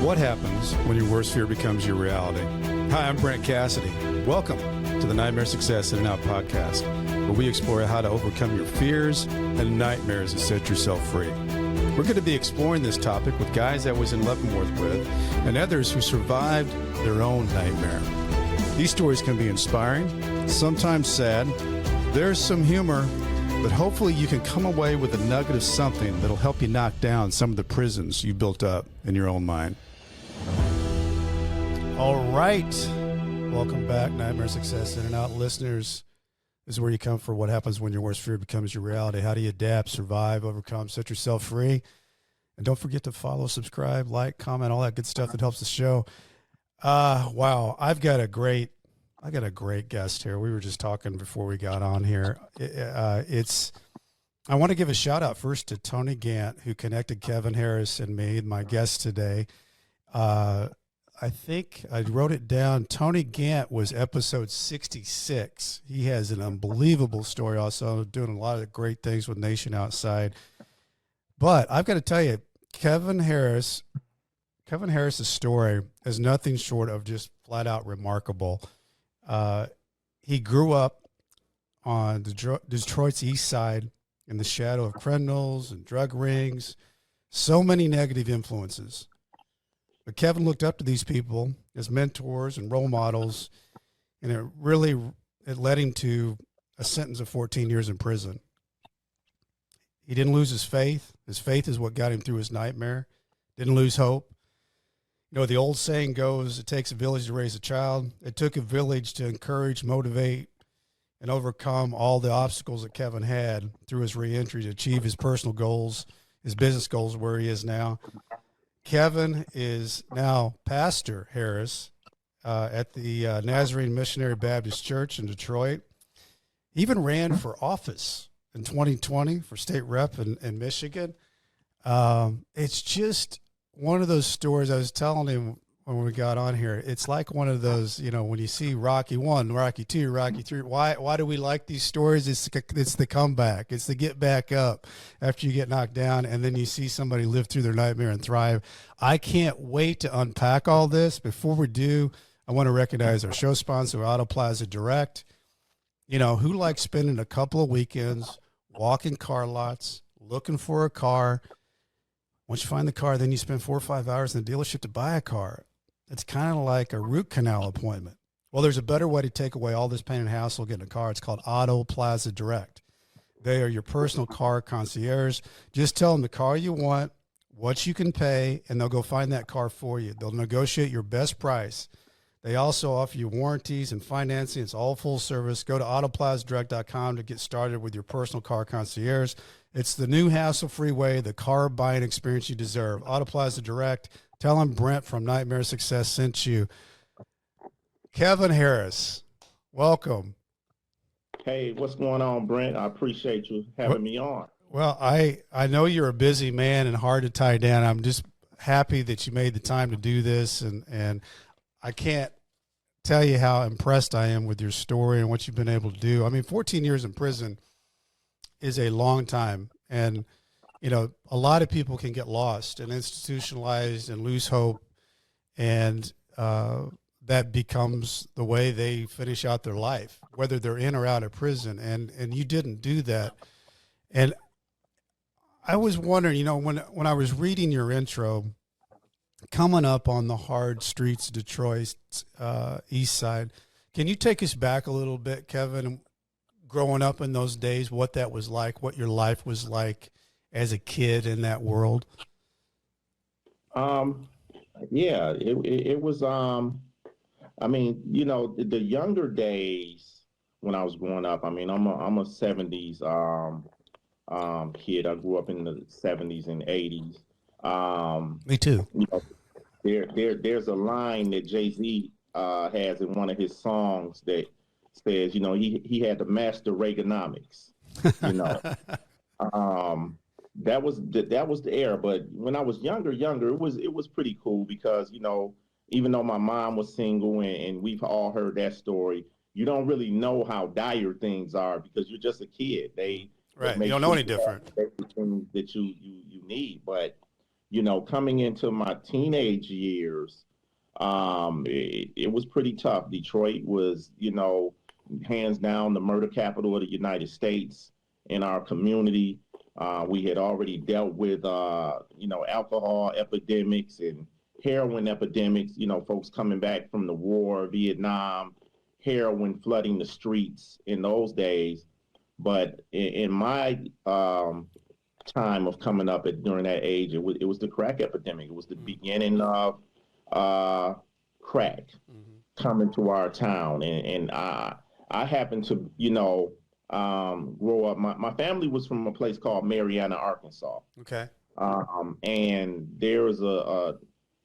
What happens when your worst fear becomes your reality? Hi, I'm Brent Cassidy. Welcome to the Nightmare Success In and Out podcast, where we explore how to overcome your fears and nightmares and set yourself free. We're going to be exploring this topic with guys I was in Leavenworth with and others who survived their own nightmare. These stories can be inspiring, sometimes sad. There's some humor, but hopefully you can come away with a nugget of something that'll help you knock down some of the prisons you built up in your own mind. All right. Welcome back, Nightmare Success In and Out listeners. This is where you come for what happens when your worst fear becomes your reality. How do you adapt, survive, overcome, set yourself free? And don't forget to follow, subscribe, like, comment, all that good stuff that helps the show. Wow, I got a great guest here. We were just talking before we got on here. I want to give a shout out first to Tony Gant, who connected Kevin Harris and me, my guest today. I think I wrote it down. Tony Gant was episode 66. He has an unbelievable story, also doing a lot of great things with Nation Outside. But I've got to tell you, Kevin Harris's story is nothing short of just flat out remarkable. He grew up on Detroit's east side in the shadow of criminals and drug rings, so many negative influences. But Kevin looked up to these people as mentors and role models, and it led him to a sentence of 14 years in prison. He didn't lose his faith. His faith is what got him through his nightmare. Didn't lose hope. You know, the old saying goes, it takes a village to raise a child. It took a village to encourage, motivate, and overcome all the obstacles that Kevin had through his reentry to achieve his personal goals, his business goals, where he is now. Kevin is now Pastor Harris at the Nazarene Missionary Baptist Church in Detroit. He even ran for office in 2020 for state rep in Michigan. It's just one of those stories. I was telling him when we got on here, it's like one of those, you know, when you see Rocky 1, Rocky 2, Rocky 3, why do we like these stories? It's the comeback. It's the get back up after you get knocked down, and then you see somebody live through their nightmare and thrive. I can't wait to unpack all this. Before we do, I want to recognize our show sponsor, Auto Plaza Direct. You know, who likes spending a couple of weekends walking car lots, looking for a car? Once you find the car, then you spend 4 or 5 hours in the dealership to buy a car. It's kind of like a root canal appointment. Well, there's a better way to take away all this pain and hassle getting a car. It's called Auto Plaza Direct. They are your personal car concierge. Just tell them the car you want, what you can pay, and they'll go find that car for you. They'll negotiate your best price. They also offer you warranties and financing. It's all full service. Go to autoplazadirect.com to get started with your personal car concierge. It's the new hassle-free way, the car buying experience you deserve. Auto Plaza Direct. Tell them Brent from Nightmare Success sent you. Kevin Harris, welcome. Hey, what's going on, Brent? I appreciate you having me on. Well, I know you're a busy man and hard to tie down. I'm just happy that you made the time to do this, and I can't tell you how impressed I am with your story and what you've been able to do. I mean, 14 years in prison is a long time, and you know, a lot of people can get lost and institutionalized and lose hope, and that becomes the way they finish out their life, whether they're in or out of prison. And you didn't do that. And I was wondering, you know, when I was reading your intro, coming up on the hard streets of Detroit's east side, can you take us back a little bit, Kevin, growing up in those days, what that was like, what your life was like as a kid in that world? Yeah, it was, I mean, you know, the younger days when I was growing up, I mean, I'm a 70s kid. I grew up in the 70s and 80s. Me too. You know, there's a line that Jay-Z has in one of his songs that says, you know, he had to master Reaganomics, you know. That was the era. But when I was younger, it was pretty cool because, you know, even though my mom was single and we've all heard that story, you don't really know how dire things are because you're just a kid. Right. You don't know any different. Everything that you need. But coming into my teenage years, it was pretty tough. Detroit was, hands down the murder capital of the United States. In our community, we had already dealt with, alcohol epidemics and heroin epidemics, folks coming back from the war, Vietnam, heroin flooding the streets in those days. But in my time of coming up during that age, it was the crack epidemic. It was the beginning of crack coming to our town, and I happened to grow up. My family was from a place called Marianna, Arkansas. Okay. And there was a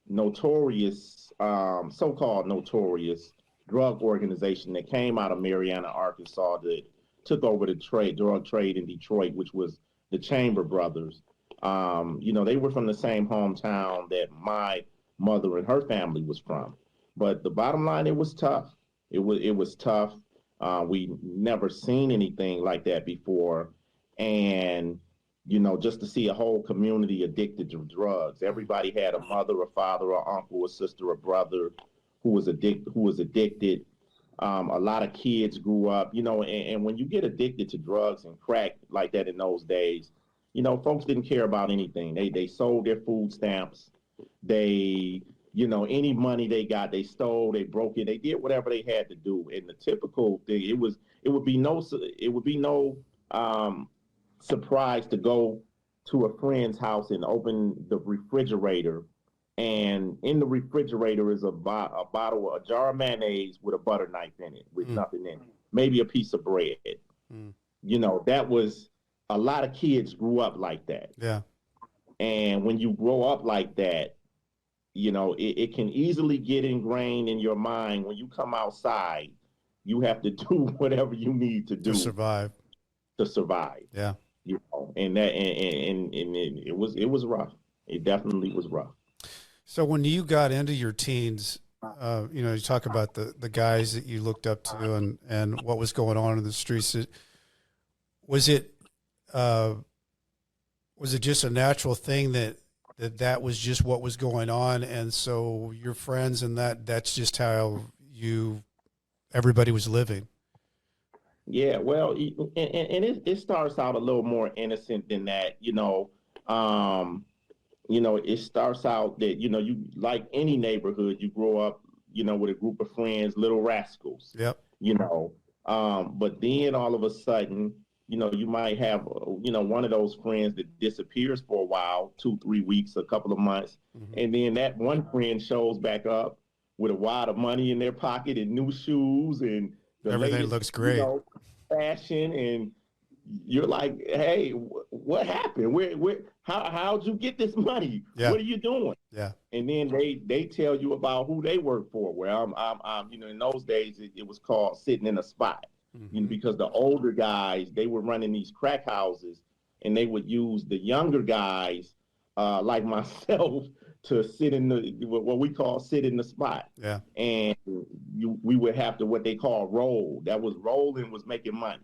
notorious, so-called notorious drug organization that came out of Marianna, Arkansas that took over the drug trade in Detroit, which was the Chamber Brothers. They were from the same hometown that my mother and her family was from. But the bottom line, it was tough. It was tough. We never seen anything like that before. And, just to see a whole community addicted to drugs. Everybody had a mother, a father, a uncle, a sister, a brother who was addicted. A lot of kids grew up, and when you get addicted to drugs and crack like that in those days, folks didn't care about anything. They sold their food stamps. They, any money they got, they stole, they broke it, they did whatever they had to do. And the typical thing, it would be no surprise to go to a friend's house and open the refrigerator, and in the refrigerator is a jar of mayonnaise with a butter knife in it, with nothing in it, maybe a piece of bread. That was, a lot of kids grew up like that. Yeah. And when you grow up like that, it can easily get ingrained in your mind. When you come outside, you have to do whatever you need to do To survive. Yeah. And it was rough. It definitely was rough. So when you got into your teens, you talk about the guys that you looked up to and what was going on in the streets. Was it just a natural thing that was just what was going on, and so your friends and that's just how everybody was living? Yeah, well, and it starts out a little more innocent than that, it starts out that, you, like any neighborhood, you grow up, with a group of friends, little rascals. Yep. But then all of a sudden, you might have, one of those friends that disappears for a while, 2-3 weeks, a couple of months. And then that one friend shows back up with a wad of money in their pocket and new shoes and everything latest, looks great. Fashion, and you're like, hey, what happened? How'd you get this money? Yeah. What are you doing? Yeah. And then they tell you about who they work for. Well, I'm in those days it was called sitting in a spot. Because the older guys, they were running these crack houses, and they would use the younger guys, like myself, to sit in what we call sit in the spot. Yeah. And we would have to, what they call roll. That was rolling, was making money.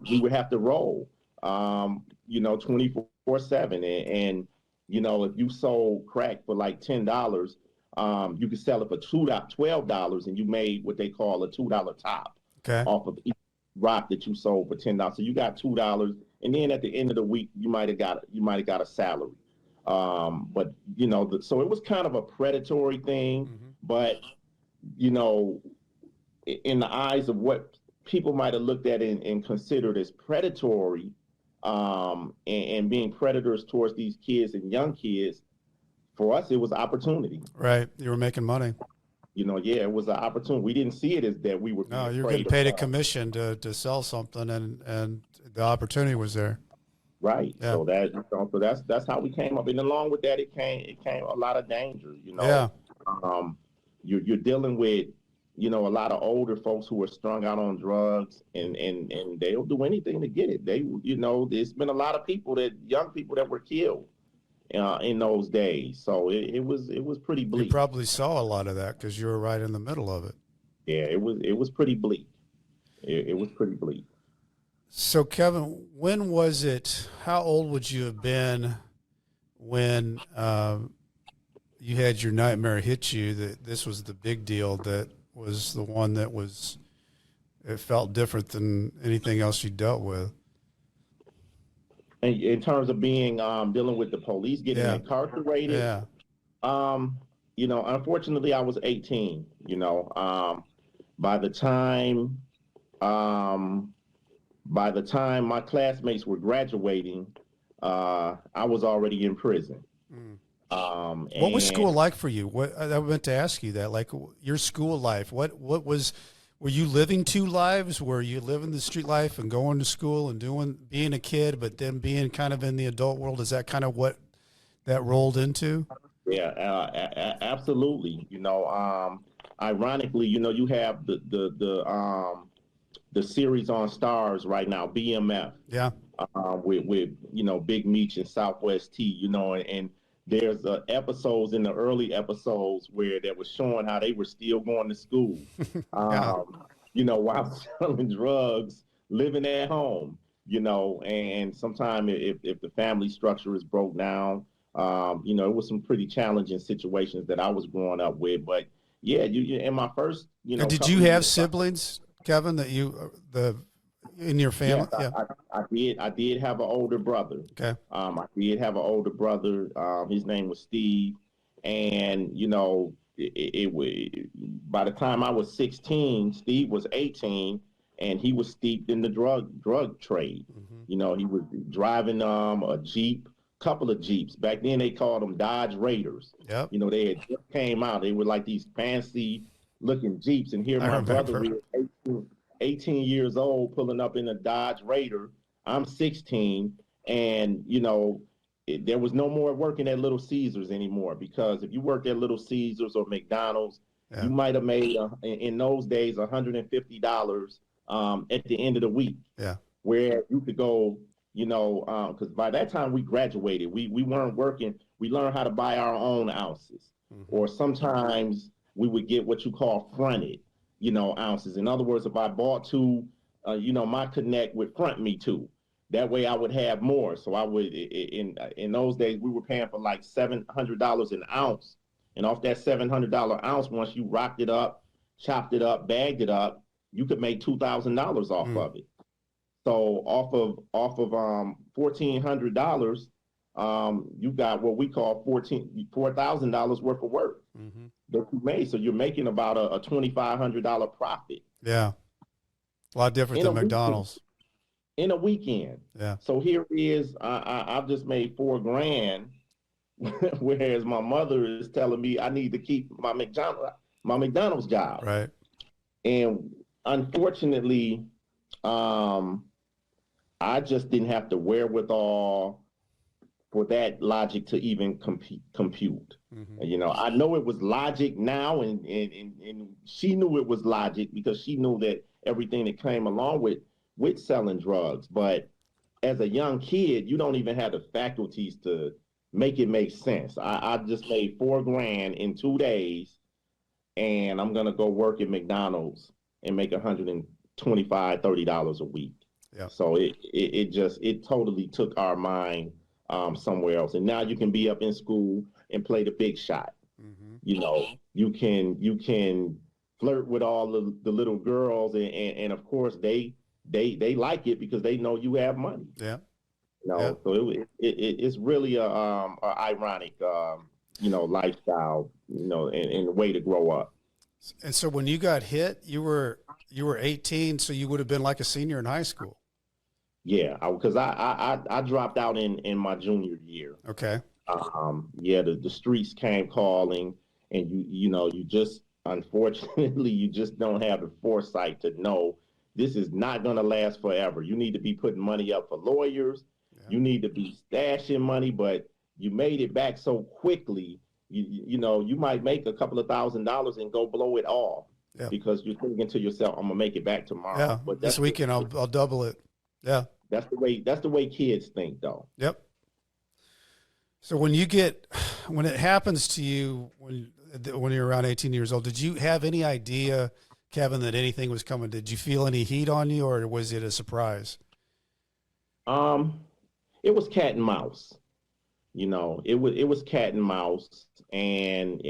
We would have to roll, 24/7. And if you sold crack for like $10, you could sell it for $12, and you made what they call a $2 top. Okay. Off of each rock that you sold for $10. So you got $2, and then at the end of the week, you might have got a salary. But so it was kind of a predatory thing. But in the eyes of what people might have looked at and considered as predatory, and being predators towards these kids and young kids, for us it was opportunity. Right, you were making money. It was an opportunity. We didn't see it as that we were. No, you're getting paid a commission to sell something, and the opportunity was there. Right. Yeah. So that's how we came up. And along with that, it came a lot of danger. Yeah. You're dealing with a lot of older folks who are strung out on drugs, and they'll do anything to get it. There's been a lot of young people that were killed in those days. So it was pretty bleak. You probably saw a lot of that because you were right in the middle of it. Yeah, it was pretty bleak. It was pretty bleak. So Kevin, when was it? How old would you have been when you had your nightmare hit you, that this was the big deal, that was the one that was, it felt different than anything else you dealt with? In terms of being dealing with the police getting Yeah. incarcerated, Yeah. Unfortunately, I was 18. By the time um, by the time my classmates were graduating, I was already in prison. Mm. What was And school like for you? What I meant to ask you that, like your school life. What was? Were you living two lives? Were you living the street life and going to school and being a kid, but then being kind of in the adult world? Is that kind of what that rolled into? Yeah, absolutely. Ironically, you have the series on Stars right now, BMF, Yeah. with Big Meech and Southwest T, and there's episodes in the early episodes where they were showing how they were still going to school, Yeah. while selling drugs, living at home, and sometimes if the family structure is broke down, it was some pretty challenging situations that I was growing up with. But yeah, you in my first, And did couple you of have years, siblings, Kevin, that in your family? yes, Yeah. I did. I did have an older brother. Okay. I did have an older brother. His name was Steve, and by the time I was 16, Steve was 18, and he was steeped in the drug trade. Mm-hmm. He was driving a Jeep, couple of Jeeps. Back then they called them Dodge Raiders. Yep. They had just came out. They were like these fancy looking Jeeps, and here my brother is 18 years old pulling up in a Dodge Raider. I'm 16, and there was no more working at Little Caesars anymore, because if you worked at Little Caesars or McDonald's, Yeah. you might have made in those days $150 at the end of the week. Yeah. Where you could go, because by that time we graduated, we weren't working. We learned how to buy our own ounces, Mm-hmm. or sometimes we would get what you call fronted, ounces. In other words, if I bought two, my connect would front me two. That way I would have more. So I would, in those days, we were paying for like $700 an ounce. And off that $700 ounce, once you rocked it up, chopped it up, bagged it up, you could make $2,000 off of it. So off of $1,400, you got what we call $4,000 worth of work Mm-hmm. that you made. So you're making about a $2,500 profit. Yeah. A lot different than McDonald's. In a weekend. Yeah. So here it is. I've just made $4,000, whereas my mother is telling me I need to keep my McDonald's job. Right. And unfortunately, I just didn't have the wherewithal for that logic to even compute. Mm-hmm. I know it was logic now, and she knew it was logic because she knew that everything that came along with selling drugs. But as a young kid, you don't even have the faculties to make it make sense. I just made $4,000 in 2 days, and I'm gonna go work at McDonald's and make $125, $30 a week. Yeah. So it totally took our mind somewhere else. And now you can be up in school and play the big shot. Mm-hmm. You can flirt with all the little girls, and of course they like it because they know you have money. Yeah. So it's really a ironic lifestyle, and a way to grow up. And so when you got hit, you were 18, so you would have been like a senior in high school. Yeah, because I dropped out in my junior year. Okay. The streets came calling, and you just, unfortunately, you just don't have the foresight to know this is not going to last forever. You need to be putting money up for lawyers. Yeah. You need to be stashing money, but you made it back so quickly. You might make a couple of $1,000s and go blow it all. Yeah. Because you're thinking to yourself, I'm gonna make it back tomorrow. Yeah, but this weekend I'll double it. Yeah, that's the way kids think, though. Yep. So when it happens to you when you're around 18 years old, did you have any idea, Kevin, that anything was coming? Did you feel any heat on you, or was it a surprise? It was cat and mouse. it was cat and mouse, and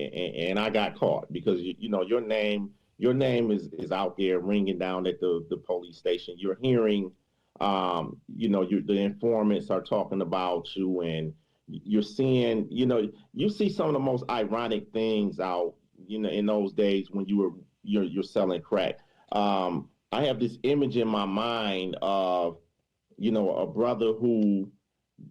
I got caught because your name is out there ringing down at the police station. You're hearing, the informants are talking about you, and you're seeing, you see some of the most ironic things out, in those days when you're selling crack. I have this image in my mind of, a brother who,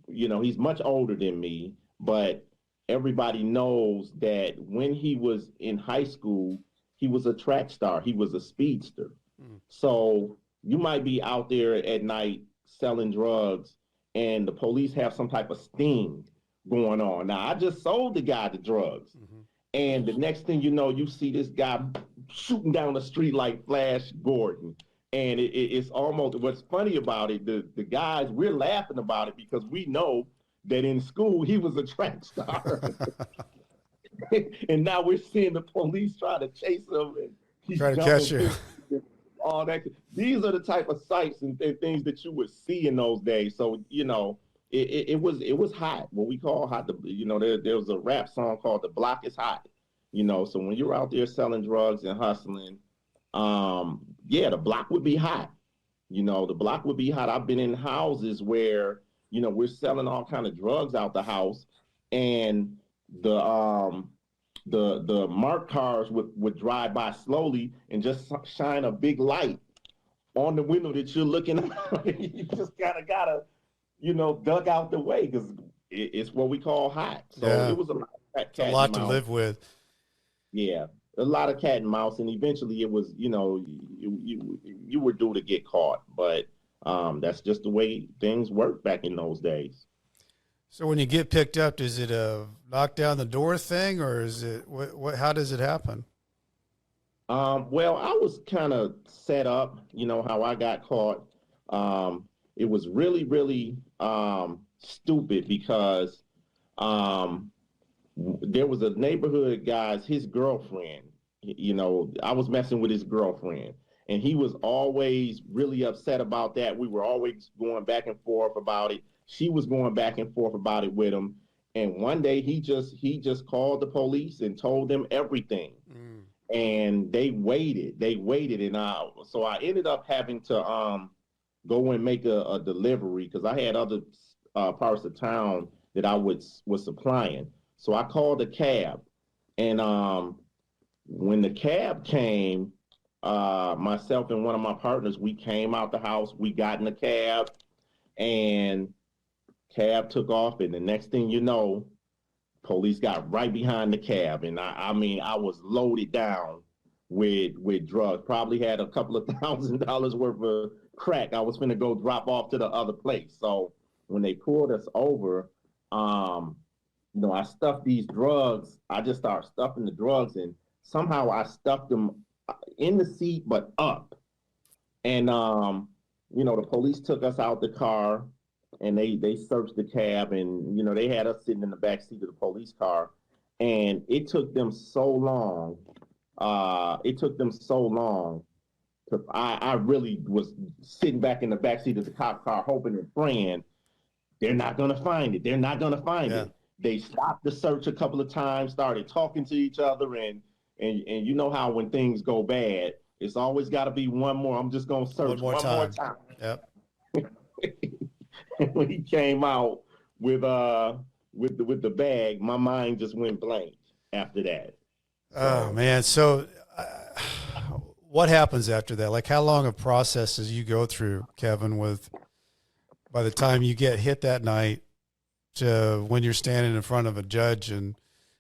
he's much older than me, but everybody knows that when he was in high school, he was a track star. He was a speedster. Mm. So you might be out there at night selling drugs and the police have some type of sting going on. Now, I just sold the guy the drugs. Mm-hmm. And the next thing you know, you see this guy shooting down the street like Flash Gordon. And it's almost, what's funny about it, the guys, we're laughing about it because we know that in school he was a track star. And now we're seeing the police try to chase him and he's trying to catch you. All that. These are the type of sights and things that you would see in those days. So, it was hot. What we call hot. There was a rap song called "The Block Is Hot." So when you're out there selling drugs and hustling, the block would be hot. The block would be hot. I've been in houses where, we're selling all kind of drugs out the house, and the marked cars would drive by slowly and just shine a big light on the window that you're looking at. You just gotta, dug out the way because it's what we call hot. So it was a lot to live with. Yeah, a lot of cat and mouse, and eventually it was, you were due to get caught, but that's just the way things worked back in those days. So when you get picked up, is it a knock down the door thing, or is it what? How does it happen? Well, I was kind of set up, how I got caught. It was really, really stupid because there was a neighborhood guy's, his girlfriend, I was messing with his girlfriend, and he was always really upset about that. We were always going back and forth about it. She was going back and forth about it with him. And one day he just called the police and told them everything. Mm. And they waited. And so I ended up having to go and make a delivery because I had other parts of town that I was supplying. So I called a cab, and when the cab came, myself and one of my partners, we came out the house, we got in the cab, and cab took off, and the next thing you know, police got right behind the cab, and I was loaded down with drugs. Probably had a couple of $1,000 worth of crack I was finna go drop off to the other place. So when they pulled us over, I stuffed these drugs. I just started stuffing the drugs, and somehow I stuffed them in the seat, but up. And, the police took us out the car, and they searched the cab, and, they had us sitting in the back seat of the police car. And it took them so long. I really was sitting back in the back seat of the cop car, hoping and praying they're not going to find it. They're not going to find it. They stopped the search a couple of times, started talking to each other, and you know how when things go bad, it's always got to be one more. I'm just going to search one more time. Yep. And when he came out with the bag, my mind just went blank after that. Oh man! So, what happens after that? Like, how long of processes you go through, Kevin? By the time you get hit that night to when you're standing in front of a judge and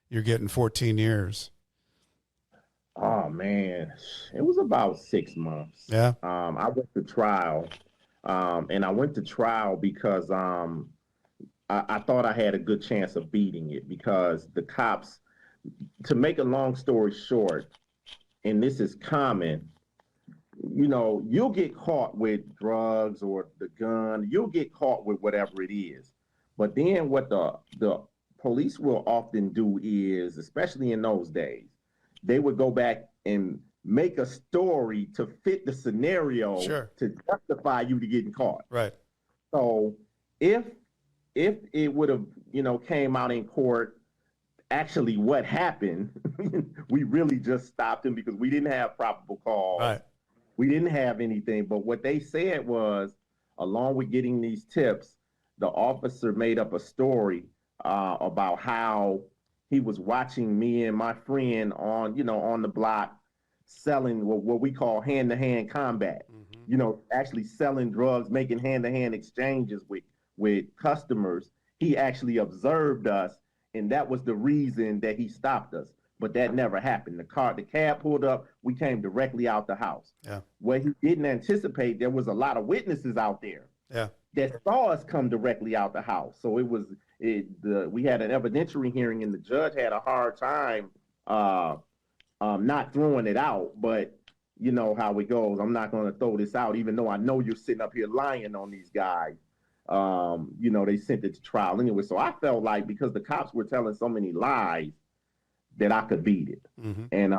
you're getting 14 years. Oh man, it was about 6 months. Yeah. I went to trial, and I went to trial because I thought I had a good chance of beating it because the cops. To make a long story short, and this is common, you'll get caught with drugs or the gun. You'll get caught with whatever it is. But then what the police will often do is, especially in those days, they would go back and make a story to fit the scenario to justify you to getting caught. Right. So if if it would have, came out in court, actually what happened, we really just stopped him because we didn't have probable cause. Right. We didn't have anything. But what they said was, along with getting these tips, the officer made up a story about how he was watching me and my friend on the block selling what we call hand-to-hand combat. Actually selling drugs, making hand-to-hand exchanges with customers. He actually observed us, and that was the reason that he stopped us. But that never happened. The cab pulled up. We came directly out the house. Yeah. What he didn't anticipate, there was a lot of witnesses out there. Yeah. That saw us come directly out the house. So we had an evidentiary hearing, and the judge had a hard time not throwing it out. But you know how it goes. I'm not going to throw this out, even though I know you're sitting up here lying on these guys. They sent it to trial anyway. So I felt like because the cops were telling so many lies that I could beat it. Mm-hmm. And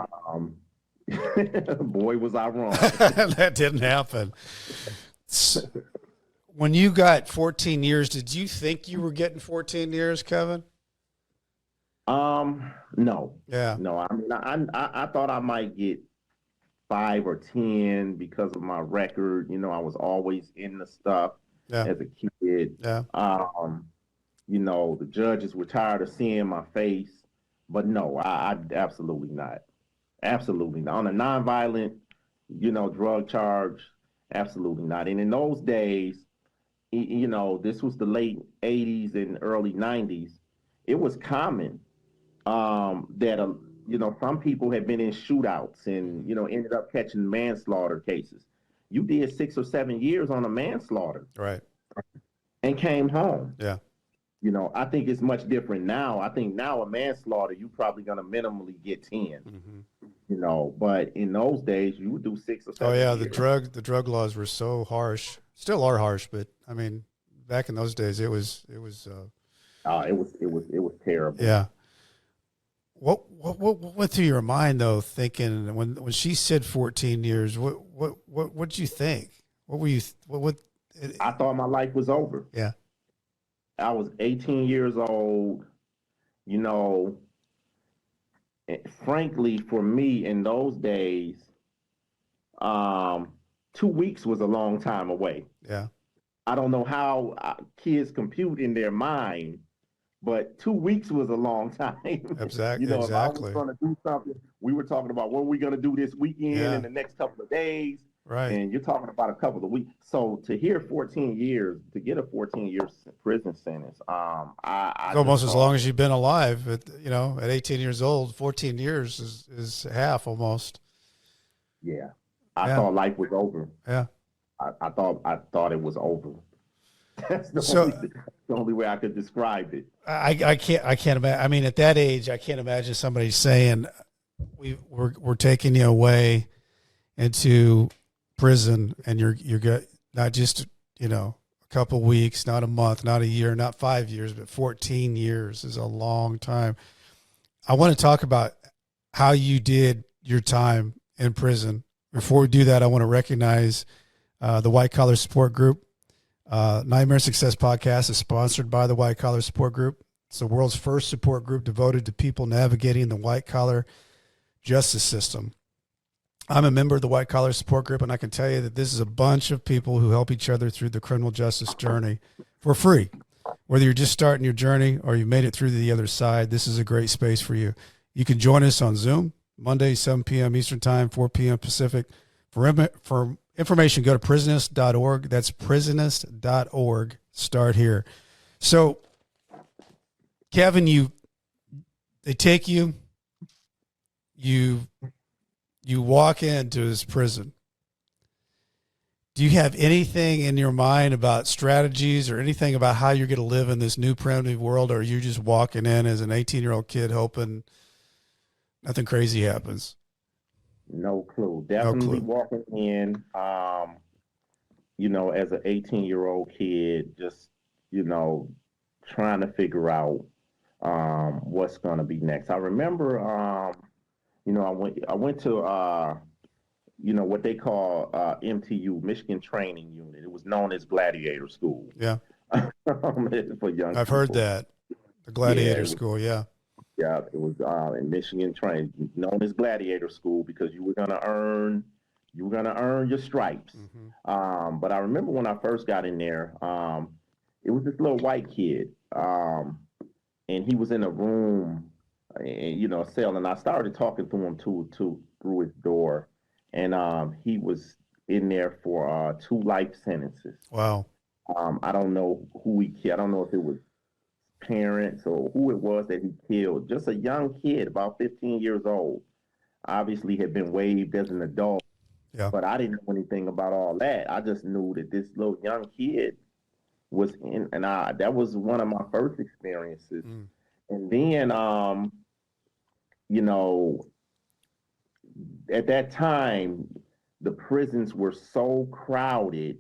boy, was I wrong. That didn't happen. When you got 14 years, did you think you were getting 14 years, Kevin? No. Yeah. No, I mean, I thought I might get 5 or 10 because of my record. I was always in the stuff as a kid. Yeah. The judges were tired of seeing my face, but no, I absolutely not. Absolutely not. On a nonviolent, drug charge, absolutely not. And in those days, this was the late 80s and early 90s. It was common that, some people had been in shootouts and, ended up catching manslaughter cases. You did 6 or 7 years on a manslaughter. Right. And came home. Yeah. I think it's much different now. I think now a manslaughter, you're probably going to minimally get 10. Mm-hmm. But in those days, you would do 6 or 7 Oh, yeah, years. the drug laws were so harsh. Still are harsh, but, I mean, back in those days, it was terrible. Yeah. What went through your mind though, thinking when she said 14 years? What did you think? What were you? I thought my life was over. Yeah. I was 18 years old. Frankly, for me in those days, 2 weeks was a long time away. Yeah. I don't know how kids compute in their mind, but 2 weeks was a long time. Exactly. If I was going to do something, we were talking about what we're going to do this weekend in the next couple of days. Right. And you're talking about a couple of weeks. So to hear 14 years, to get a 14-year prison sentence, it's almost as long as you've been alive. At 18 years old, 14 years is half almost. Yeah. I thought life was over. Yeah. I thought it was over. That's the only way I could describe it. I can't imagine. I mean, at that age, I can't imagine somebody saying, "We're taking you away into prison, and you're not just a couple weeks, not a month, not a year, not 5 years, but 14 years is a long time." I want to talk about how you did your time in prison. Before we do that, I want to recognize the White Collar Support Group. Nightmare Success Podcast is sponsored by the White Collar Support Group. It's the world's first support group devoted to people navigating the white collar justice system. I'm a member of the White Collar Support Group, and I can tell you that this is a bunch of people who help each other through the criminal justice journey for free. Whether you're just starting your journey or you've made it through to the other side, this is a great space for you. You can join us on Zoom, Monday, 7 p.m. Eastern Time, 4 p.m. Pacific. For information, go to prisonist.org. That's prisonist.org. Start here. So, Kevin, they take you walk into this prison. Do you have anything in your mind about strategies or anything about how you're going to live in this new primitive world, or are you just walking in as an 18-year-old kid hoping nothing crazy happens? No clue. Definitely walking in, as an 18-year-old kid, just, trying to figure out what's going to be next. I remember, I went to, what they call MTU, Michigan Training Unit. It was known as Gladiator School. Yeah. for young I've heard people. that. The Yeah, gladiator school. Yeah. yeah, it was in Michigan, known as Gladiator School, because you were gonna earn your stripes. Hmm. But I remember when I first got in there, it was this little white kid, and he was in a room, a cell, and I started talking to him through his door, and he was in there for 2 life sentences. Wow. I don't know who he killed. I don't know if it was parents or who it was that he killed. Just a young kid, about 15 years old, obviously had been waived as an adult, Yeah. but I didn't know anything about all that. I just knew that this little young kid was in, and that was one of my first experiences. Mm. And then, you know, at that time, the prisons were so crowded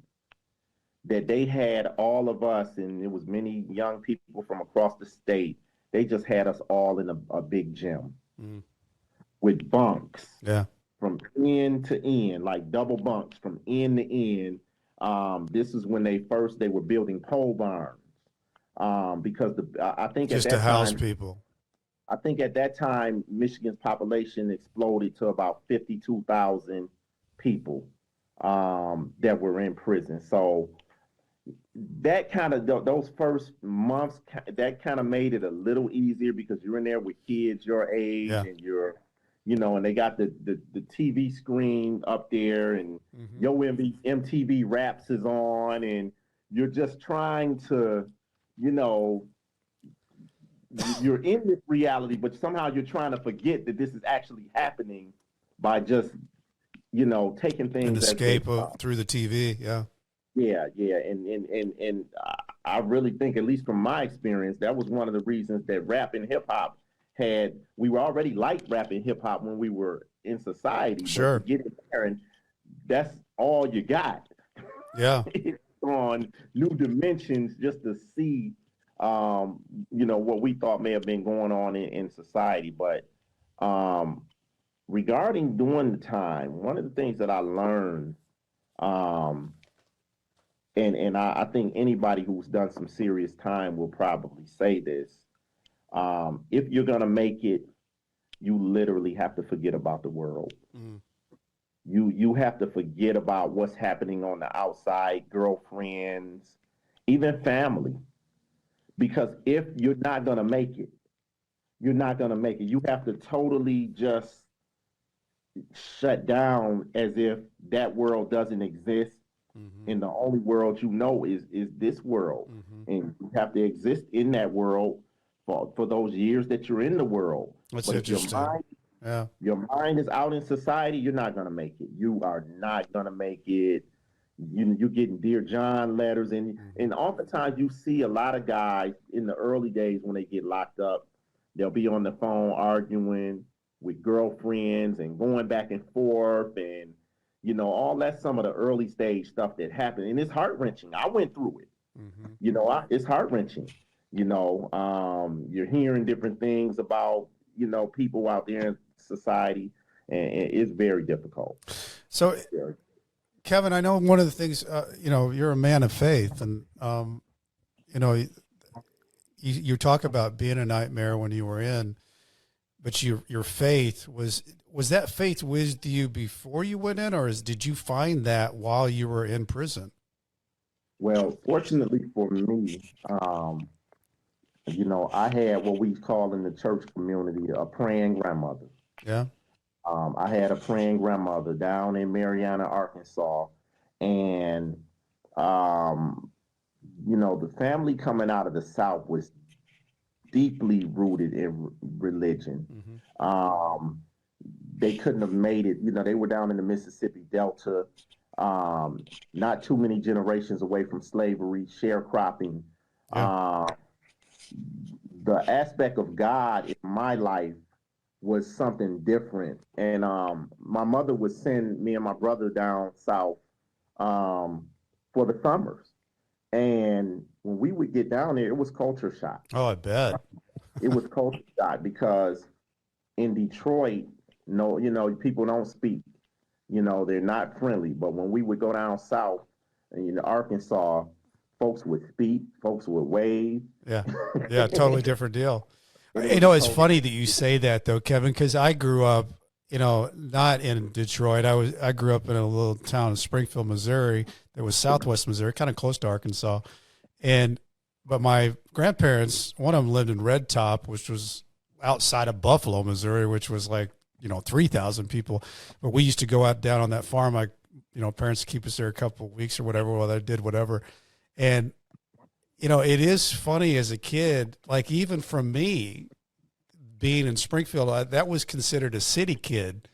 that they had all of us, and it was many young people from across the state. They just had us all in a big gym Mm. with bunks Yeah. from end to end, like double bunks from end to end. This is when they were building pole barns, because I think at Just to that house time people. Michigan's population exploded to about 52,000 people that were in prison. So that kind of those first months that kind of made it a little easier because you're in there with kids your age Yeah. and and they got the TV screen up there and Hmm. your MTV Raps is on and you're just trying to, you know, you're in this reality, but somehow you're trying to forget that this is actually happening by just, taking An things as they escape through the TV. Yeah. yeah, yeah, and I really think, at least from my experience, that was one of the reasons that rap and hip hop had. We were already like rap and hip hop when we were in society, but to Sure. get in there and that's all you got. Yeah. It's on new dimensions just to see, what we thought may have been going on in society. But regarding during the time, one of the things that I learned. Um, and I think anybody who's done some serious time will probably say this. If you're gonna make it, you literally have to forget about the world. Mm. You have to forget about what's happening on the outside, girlfriends, even family. Because if you're not gonna make it, you're not gonna make it. You have to totally just shut down as if that world doesn't exist Hmm. and the only world you know is this world, Hmm. and you have to exist in that world for those years that you're in the world. That's But if interesting. Yeah. your mind is out in society, you're not gonna make it. You are not gonna make it. You're getting Dear John letters, Hmm. and oftentimes you see a lot of guys in the early days when they get locked up, they'll be on the phone arguing with girlfriends and going back and forth, and all that's some of the early stage stuff that happened, and it's heart wrenching. I went through it. Hmm. It's heart wrenching. You're hearing different things about people out there in society, and it's very difficult. So, Very. Kevin, I know one of the things, you're a man of faith, and you talk about being a nightmare when you were in, but your faith was that faith with you before you went in, or did you find that while you were in prison? Well, fortunately for me, I had what we call in the church community a praying grandmother. Yeah. I had a praying grandmother down in Marianna, Arkansas, and the family coming out of the South was deeply rooted in religion. Hmm. Um, they couldn't have made it. They were down in the Mississippi Delta, not too many generations away from slavery, sharecropping. Yeah. Uh, the aspect of God in my life was something different. And my mother would send me and my brother down south um, for the summers. And when we would get down there, it was culture shock. Oh, I bet. It was culture shock because in Detroit, no, people don't speak. They're not friendly. But when we would go down south in Arkansas, Folks would speak, folks would wave. Yeah. Yeah. Totally different deal. It You was know, it's totally, funny that you say that though, Kevin, because I grew up, not in Detroit. I grew up in a little town in Springfield, Missouri. That was Southwest Missouri, kind of close to Arkansas. But my grandparents, one of them lived in Red Top, which was outside of Buffalo, Missouri, which was like, 3,000 people. But we used to go out down on that farm. Parents keep us there a couple of weeks or whatever while they did whatever. And, it is funny as a kid, like even from me being in Springfield, that was considered a city kid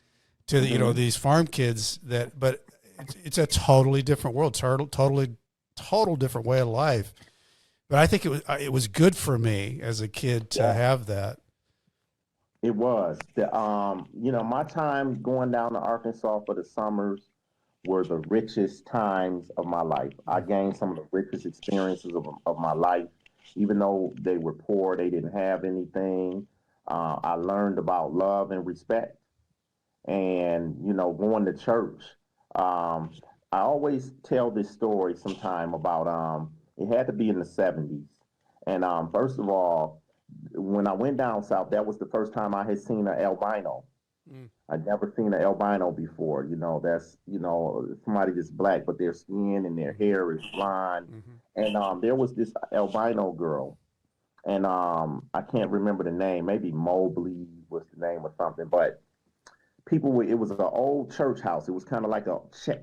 to, these farm kids but it's a totally different world, total different way of life. But I think it was good for me as a kid to have that. it was. My time going down to Arkansas for the summers were the richest times of my life. I gained some of the richest experiences of my life. Even though they were poor, they didn't have anything. I learned about love and respect. And, going to church. I always tell this story sometime about it had to be in the 70s. And first of all, when I went down south, that was the first time I had seen an albino. I'd never seen an albino before. That's, somebody that's black, but their skin and their hair is blonde. Mm-hmm. And there was this albino girl, and I can't remember the name. Maybe Mobley was the name or something. But it was an old church house. It was kind of like a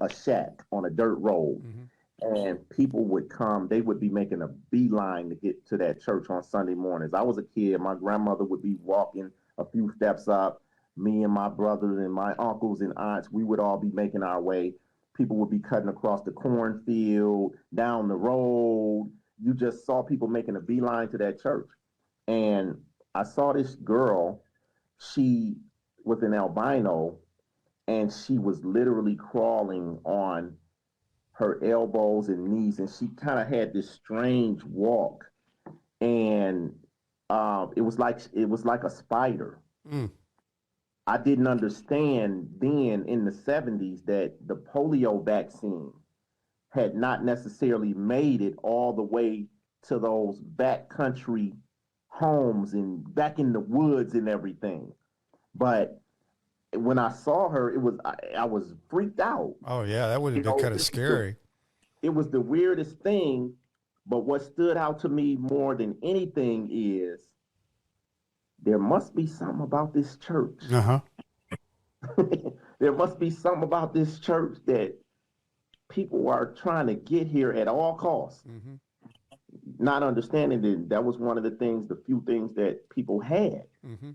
shack on a dirt road. Mm-hmm. And people would come, they would be making a beeline to get to that church on Sunday mornings. I was a kid. My grandmother would be walking a few steps up. Me and my brothers and my uncles and aunts, we would all be making our way. People would be cutting across the cornfield, down the road. You just saw people making a beeline to that church. And I saw this girl, she was an albino, and she was literally crawling on her elbows and knees, and she kind of had this strange walk, and it was like a spider. I didn't understand then in the 70s that the polio vaccine had not necessarily made it all the way to those backcountry homes and back in the woods and everything. But when I saw her, I was freaked out. Oh yeah, that would have been kind of scary. It was the weirdest thing, but what stood out to me more than anything is there must be something about this church. Uh-huh. There must be something about this church that people are trying to get here at all costs. Mm-hmm. Not understanding that was one of the few things that people had. Mm-hmm.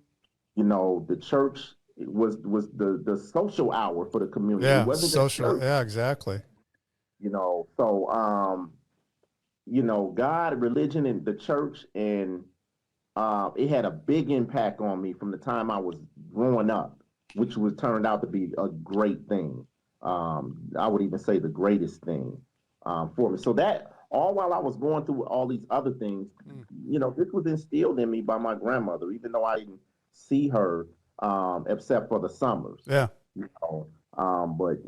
The church was the social hour for the community. Yeah, it wasn't social. Yeah, exactly. God, religion, and the church, and it had a big impact on me from the time I was growing up, which was turned out to be a great thing. I would even say the greatest thing for me. So that all while I was going through all these other things, this was instilled in me by my grandmother, even though I didn't see her except for the summers. Yeah. But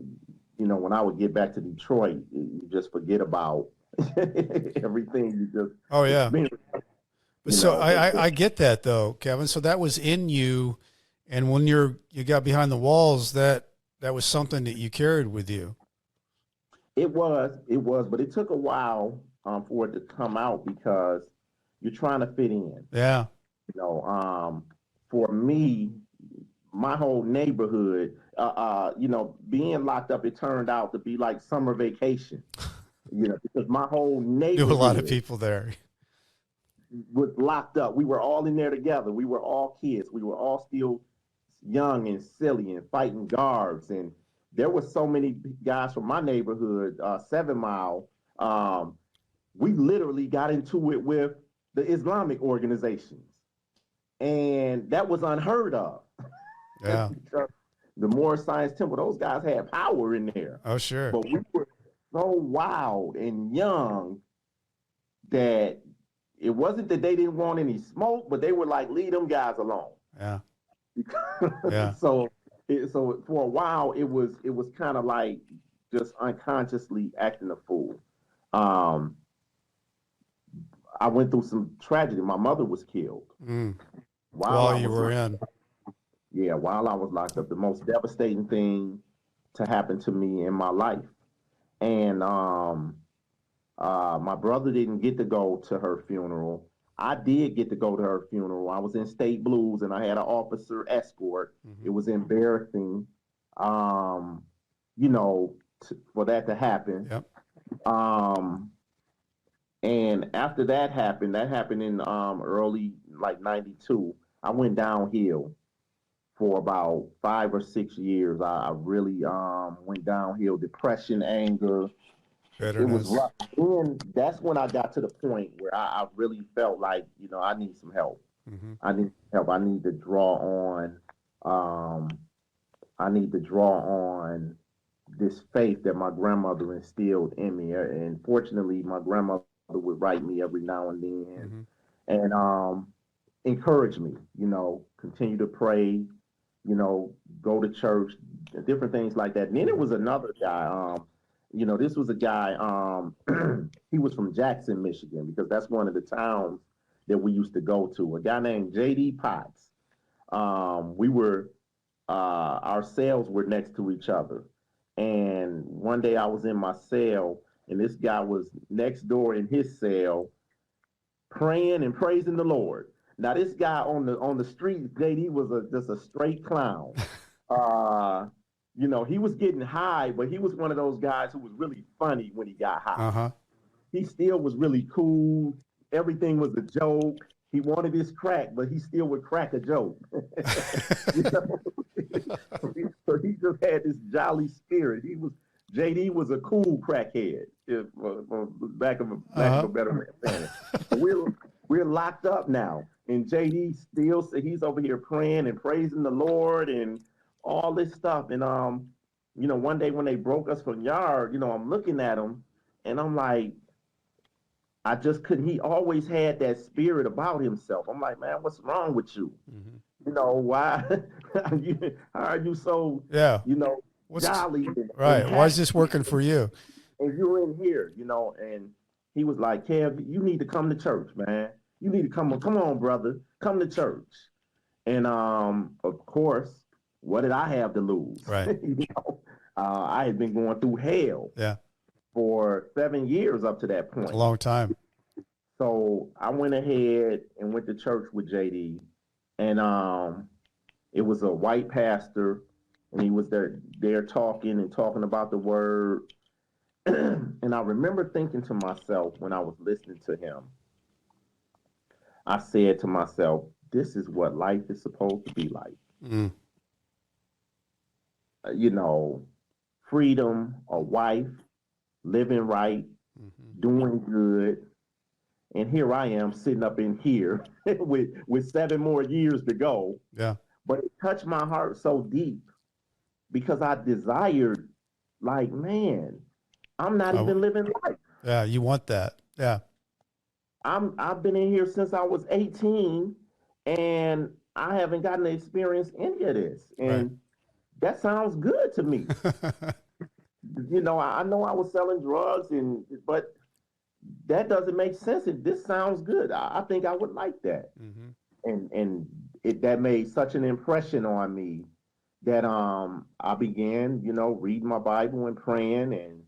when I would get back to Detroit, you just forget about everything. You just So I get that though, Kevin. So that was in you, and when you got behind the walls, that was something that you carried with you. It was, but it took a while for it to come out because you're trying to fit in. Yeah. For me, my whole neighborhood, being locked up, it turned out to be like summer vacation. Because my whole neighborhood knew a lot of people there was locked up. We were all in there together. We were all kids. We were all still young and silly and fighting guards. And there were so many guys from my neighborhood, 7 Mile. We literally got into it with the Islamic organizations. And that was unheard of. Yeah. The Moorish Science Temple, those guys had power in there. Oh, sure. But we were so wild and young that it wasn't that they didn't want any smoke, but they were like, leave them guys alone. Yeah. Yeah. So for a while, it was kind of like just unconsciously acting a fool. I went through some tragedy. My mother was killed Mm. while I While you was were in. yeah, while I was locked up. The most devastating thing to happen to me in my life. And my brother didn't get to go to her funeral. I did get to go to her funeral. I was in state blues and I had an officer escort. It Mm-hmm. was embarrassing, um, you know, for that to happen. Yep. Um, and after that happened in early like 92. I went downhill for about 5 or 6 years. I really went downhill, depression, anger. It was Bitterness. rough. And that's when I got to the point where I really felt like, I need some help. Mm-hmm. I need help. Um, I need to draw on this faith that my grandmother instilled in me. And fortunately, my grandmother would write me every now and then Mm-hmm. and encourage me, continue to pray, go to church, different things like that. And then it was another guy. This was a guy. He was from Jackson, Michigan, because that's one of the towns that we used to go to. A guy named J.D. Potts. We were our cells were next to each other, and one day I was in my cell, and this guy was next door in his cell, praying and praising the Lord. Now this guy on the street, JD was just a straight clown. Uh, he was getting high, but he was one of those guys who was really funny when he got high. Uh-huh. He still was really cool. Everything was a joke. He wanted his crack, but he still would crack a joke. You know? So he just had this jolly spirit. JD was a cool crackhead, for lack of a better way of saying it. We're locked up now, and JD still he's over here praying and praising the Lord and all this stuff. And one day when they broke us from yard, I'm looking at him, and I'm like, I just couldn't. He always had that spirit about himself. I'm like, man, what's wrong with you? Mm-hmm. Why? How are you so, Yeah. jolly and Right. Why is happy? this working for you? And you're in here, And he was like, Kev, you need to come to church, man. You need to come on. Come on, brother. Come to church. And of course, what did I have to lose? Right. I had been going through hell Yeah. for 7 years up to that It's a point. long time. So I went ahead and went to church with JD, and it was a white pastor, and he was there talking about the word. And I remember thinking to myself when I was listening to him, I said to myself, this is what life is supposed to be like. Mm. Freedom, a wife, living right, Mm-hmm. doing good. And here I am sitting up in here with 7 more years to go. Yeah. But it touched my heart so deep because I desired, like, man, I'm not even living life. Yeah. You want that. Yeah. I've been in here since I was 18, and I haven't gotten to experience any of this. And Right. that sounds good to me. I know I was selling drugs, but that doesn't make sense. This sounds good. I think I would like that. Mm-hmm. And that made such an impression on me that I began, reading my Bible and praying. And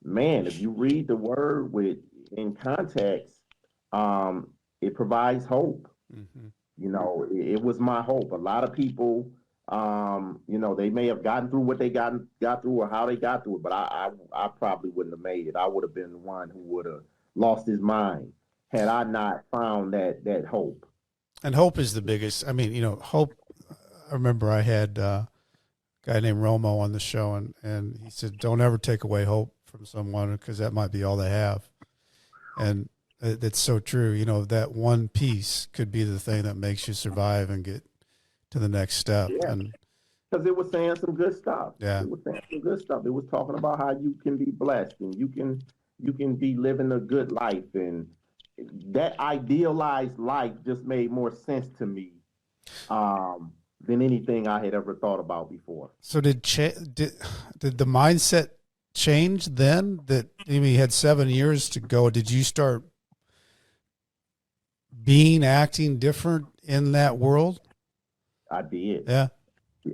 man, if you read the word in context, it provides hope. Mm-hmm. It was my hope. A lot of people, they may have gotten through what they got through or how they got through it, but I probably wouldn't have made it. I would have been the one who would have lost his mind had I not found that hope. And hope is the biggest. I mean, hope. I remember I had a guy named Romo on the show, and he said, don't ever take away hope from someone because that might be all they have. And it's so true. That one piece could be the thing that makes you survive and get to the next step. Yeah. And because it was saying some good stuff. Yeah. It was saying some good stuff. It was talking about how you can be blessed and you can be living a good life, and that idealized life just made more sense to me than anything I had ever thought about before. So did the mindset change then? That I mean, you had 7 years to go. Did you start acting different in that world? I did. Yeah.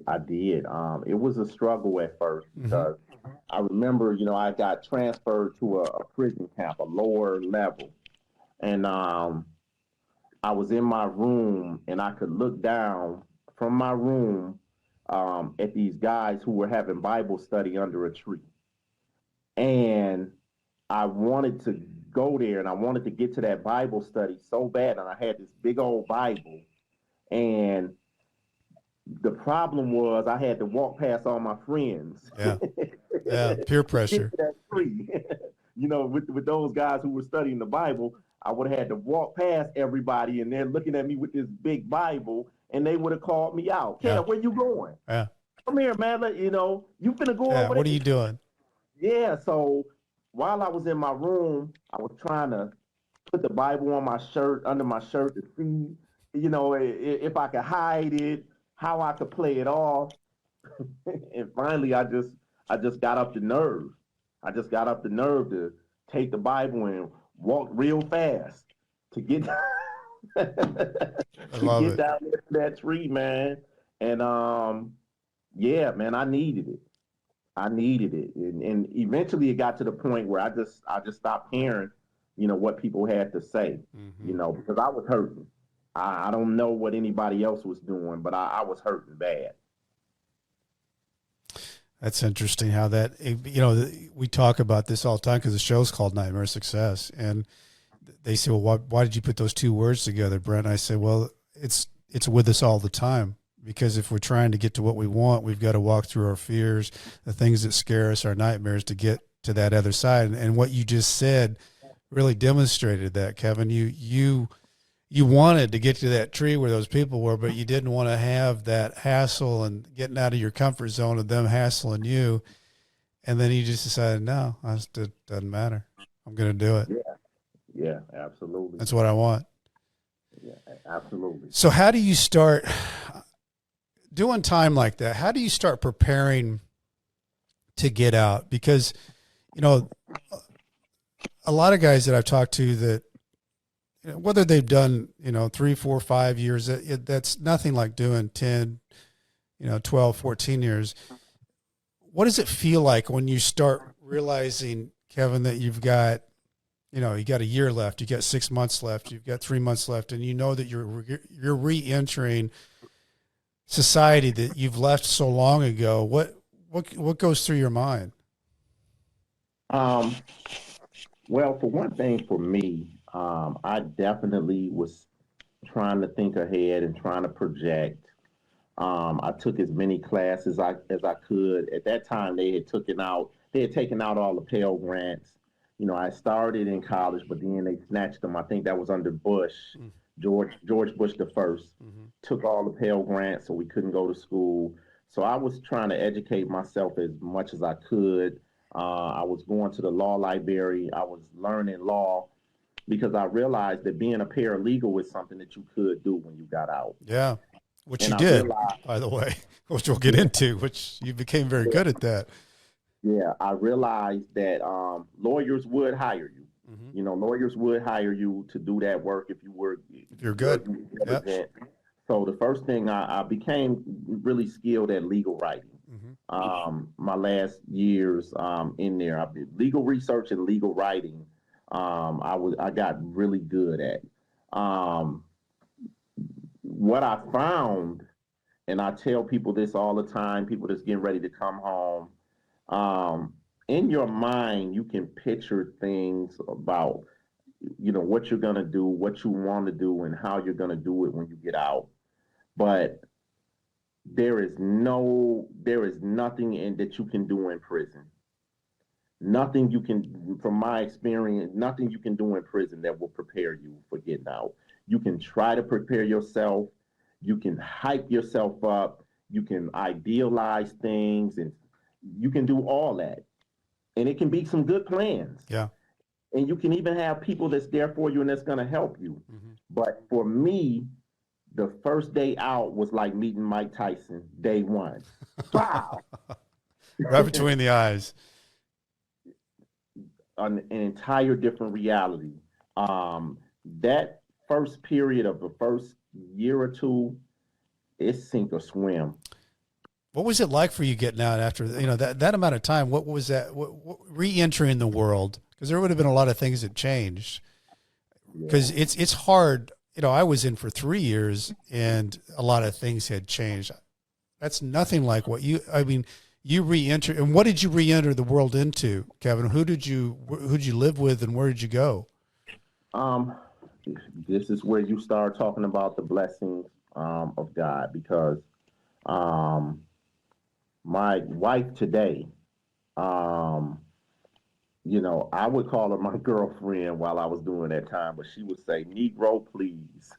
I did. It was a struggle at first because I remember, I got transferred to a prison camp, a lower level, and I was in my room and I could look down from my room at these guys who were having Bible study under a tree. And I wanted to go there and I wanted to get to that Bible study so bad. And I had this big old Bible. And the problem was I had to walk past all my friends. Yeah. Yeah. Peer pressure. That tree. With those guys who were studying the Bible, I would have had to walk past everybody and they're looking at me with this big Bible and they would have called me out. Yeah. Where you going? Yeah. Come here, man. You finna go Yeah. over there. What are you doing? Yeah. So while I was in my room, I was trying to put the Bible on my shirt, under my shirt to see, if I could hide it, how I could play it off. And finally, I just got up the nerve. I just got up the nerve to take the Bible and walk real fast to get down to that tree, man. And yeah, man, I needed it. And eventually it got to the point where I just stopped hearing, what people had to say, because I was hurting. I don't know what anybody else was doing, but I was hurting bad. That's interesting how that, we talk about this all the time because the show's called Nightmare of Success. And they say, well, why did you put those two words together, Brent? And I say, well, it's with us all the time, because if we're trying to get to what we want, we've got to walk through our fears, the things that scare us, our nightmares, to get to that other side. And what you just said really demonstrated that, Kevin. You wanted to get to that tree where those people were, but you didn't want to have that hassle and getting out of your comfort zone of them hassling you. And then you just decided, no, it doesn't matter. I'm going to do it. Yeah, absolutely. That's what I want. Yeah, absolutely. So how do you start doing time like that? How do you start preparing to get out? Because, a lot of guys that I've talked to that, whether they've done, 3, 4, 5 years, that's nothing like doing 10, 12, 14 years. What does it feel like when you start realizing, Kevin, that you've got, you got a year left, you got 6 months left, you've got 3 months left, and you know that you're re-entering society that you've left so long ago? What goes through your mind? Well, for one thing, for me, I definitely was trying to think ahead and trying to project. I took as many classes as I could. At that time, they had taken out all the Pell Grants. I started in college, but then they snatched them. I think that was under Bush, George Bush the first. Took all the Pell Grants, so we couldn't go to school. So I was trying to educate myself as much as I could. I was going to the law library. I was learning law, because I realized that being a paralegal was something that you could do when you got out. Yeah, which you did, by the way, which we'll get into, which you became very good at that. Yeah, I realized that lawyers would hire you. Lawyers would hire you to do that work if you're good. Yep. So the first thing, I became really skilled at legal writing. My last years in there, I did legal research and legal writing. I got really good at. What I found, and I tell people this all the time, people that's getting ready to come home, in your mind, you can picture things about, what you're going to do, what you want to do, and how you're going to do it when you get out. But there is nothing that you can do in prison. Nothing you can, from my experience, nothing you can do in prison that will prepare you for getting out. You can try to prepare yourself. You can hype yourself up. You can idealize things, and you can do all that. And it can be some good plans. Yeah. And you can even have people that's there for you and that's going to help you. But for me, the first day out was like meeting Mike Tyson, day one. Wow. Right between the eyes. an entire different reality. That first period of the first year or two, it's sink or swim. What was it like for you getting out after, that amount of time? What was that? What re-entering the world? Because there would have been a lot of things that changed. Because Yeah. it's hard. I was in for 3 years, and a lot of things had changed. That's nothing like what you re-enter. And what did you re-enter the world into, Kevin? Who did you live with, and where did you go? Um, this is where you start talking about the blessings of God because um, my wife today, um, I would call her my girlfriend while I was doing that time, but she would say, Negro, please.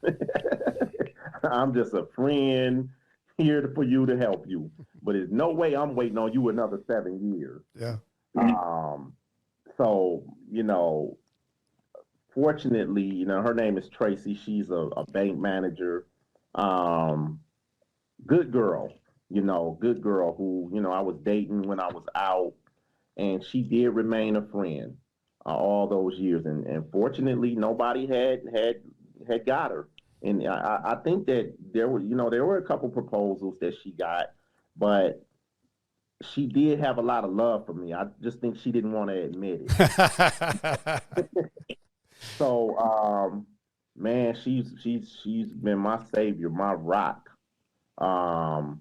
I'm just a friend here for you to help you. But there's no way I'm waiting on you another 7 years. Yeah. Um, so, fortunately, her name is Tracy. She's a bank manager. Um, Good girl, good girl who, I was dating when I was out, and she did remain a friend all those years. And fortunately, nobody had got her. And I think that there were a couple proposals that she got, but she did have a lot of love for me. I just think she didn't want to admit it. So, man, she's been my savior, my rock. Um,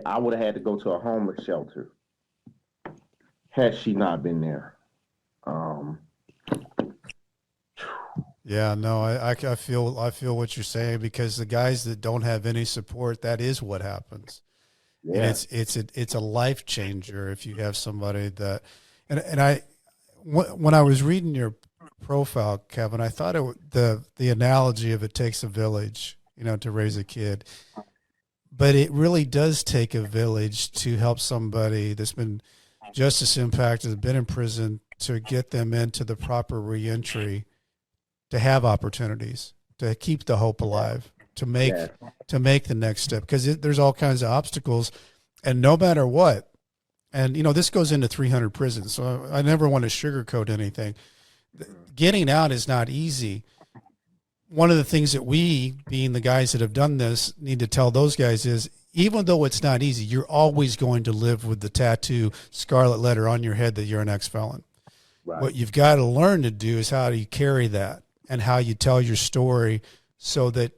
I would have had to go to a homeless shelter had she not been there. Um, Yeah, no, I feel what you're saying, because the guys that don't have any support, that is what happens. And yeah, it's a life changer if you have somebody that, and when I was reading your profile, Kevin, I thought the analogy of it takes a village, to raise a kid, but it really does take a village to help somebody that's been justice impacted, been in prison, to get them into the proper reentry, to have opportunities, to keep the hope alive, to yeah, make the next step, because there's all kinds of obstacles, and no matter what, and this goes into 300 prisons, so I never want to sugarcoat anything. Getting out is not easy. One of the things that we, being the guys that have done this, need to tell those guys is, even though it's not easy, you're always going to live with the tattoo, scarlet letter on your head that you're an ex-felon. right, What you've got to learn to do is how do you carry that, and how you tell your story, so that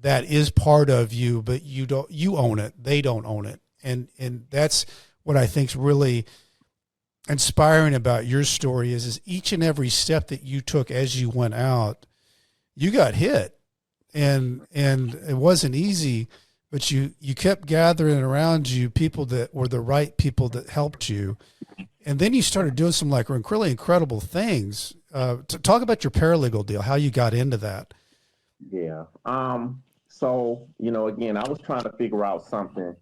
that is part of you, but you own it. They don't own it. And that's what I think is really inspiring about your story is each and every step that you took as you went out, you got hit, and it wasn't easy, but you kept gathering around you people that were the right people that helped you. And then you started doing some really incredible things. To talk about your paralegal deal, how you got into that. yeah. So again, I was trying to figure out something.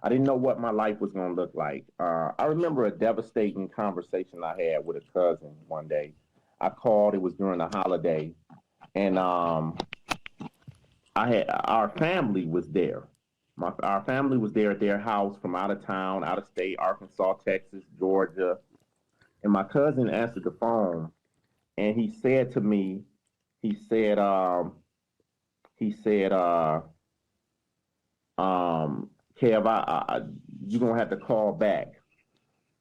I didn't know what my life was going to look like. I remember a devastating conversation I had with a cousin one day. I called. It was during a holiday, and our family was there. Our family was there at their house from out of town, out of state, Arkansas, Texas, Georgia. And my cousin answered the phone, and he said to me, he said, he said, Kev, you're gonna have to call back.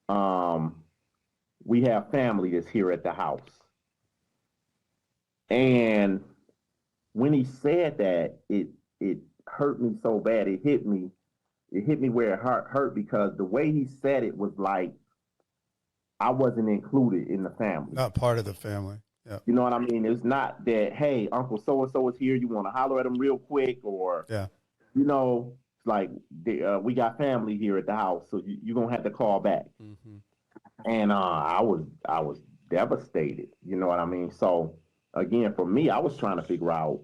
Um, we have family that's here at the house. And when he said that, it hurt me so bad. It hit me. It hit me where it hurt because the way he said it was like I wasn't included in the family. Not part of the family. Yeah. You know what I mean? It's not that, hey, Uncle so and so is here. You want to holler at him real quick, or Yeah. like we got family here at the house, so you're gonna have to call back. Mm-hmm. And I was devastated. You know what I mean? So again, for me, I was trying to figure out.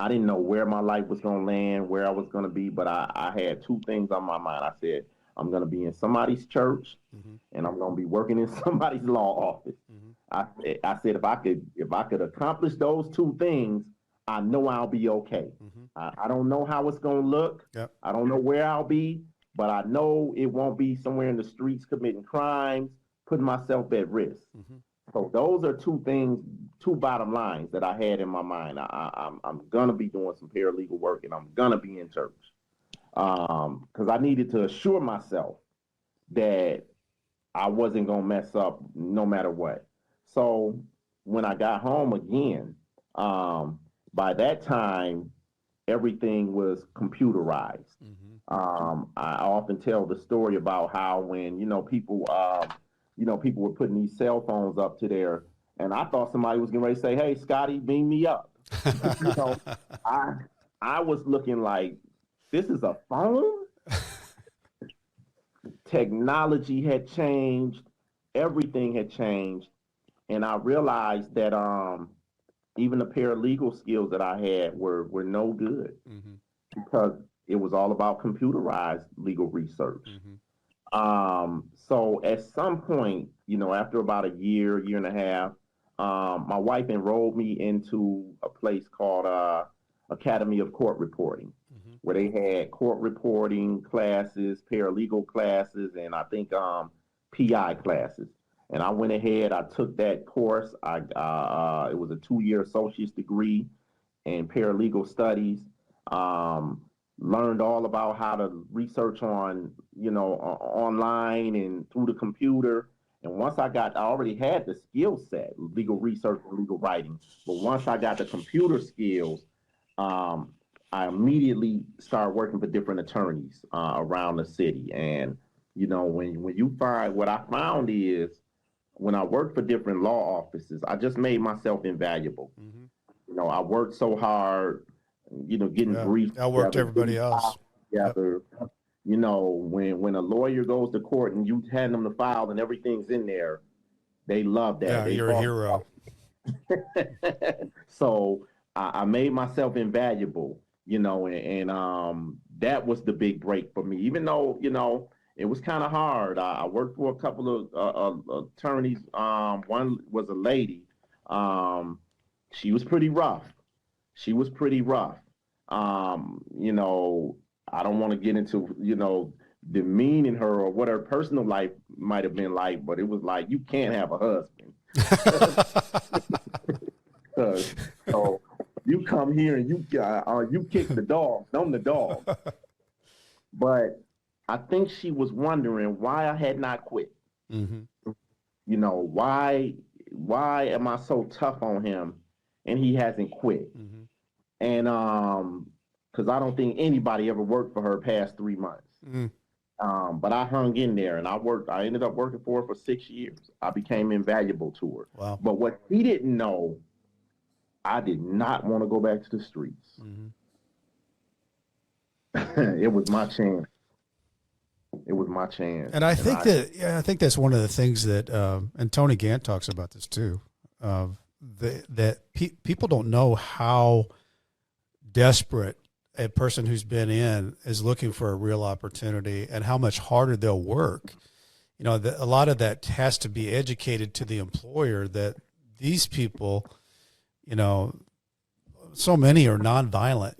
I didn't know where my life was gonna land, where I was gonna be, but I had two things on my mind. I said I'm gonna be in somebody's church, Mm-hmm. and I'm gonna be working in somebody's law office. Mm-hmm. I said if I could accomplish those two things, I know I'll be okay. Mm-hmm. I don't know how it's gonna look. Yep. I don't know where I'll be, but I know it won't be somewhere in the streets committing crimes, putting myself at risk. Mm-hmm. So those are two things, two bottom lines that I had in my mind. I'm gonna be doing some paralegal work, and I'm gonna be in church because I needed to assure myself that I wasn't gonna mess up no matter what. So when I got home again, by that time everything was computerized. I often tell the story about how when people were putting these cell phones up to there, and I thought somebody was getting ready to say, "Hey, Scotty, beam me up." you know, I I was looking like, this is a phone. Technology had changed, everything had changed, and I realized that even the paralegal skills that I had were no good because it was all about computerized legal research. So at some point, after about a year and a half, my wife enrolled me into a place called Academy of Court Reporting, where they had court reporting classes, paralegal classes, and I think PI classes. And I went ahead, I took that course. It was a 2-year associate's degree in paralegal studies. Learned all about how to research on, online and through the computer. And once I already had the skill set, legal research and legal writing. But once I got the computer skills, I immediately started working for different attorneys around the city. And, when you find, what I found is when I worked for different law offices, I just made myself invaluable. I worked so hard, getting briefed. I worked everybody else. Together. Yep. When a lawyer goes to court and you hand them the file and everything's in there, they love that. Yeah, you're a hero. So I made myself invaluable, and that was the big break for me. Even though, it was kind of hard. I worked for a couple of attorneys. One was a lady. She was pretty rough. I don't want to get into, demeaning her or what her personal life might have been like, but it was like, you can't have a husband. So you come here and you kick the dog. I'm the dog. But I think she was wondering why I had not quit. Why am I so tough on him and he hasn't quit? And because I don't think anybody ever worked for her past 3 months. But I hung in there and I ended up working for her for 6 years. I became invaluable to her. Wow. But what he didn't know, I did not want to go back to the streets. It was my chance. And I think that's one of the things that, and Tony Gant talks about this too, that people don't know how desperate a person who's been in is looking for a real opportunity and how much harder they'll work. A lot of that has to be educated to the employer that these people, so many are nonviolent,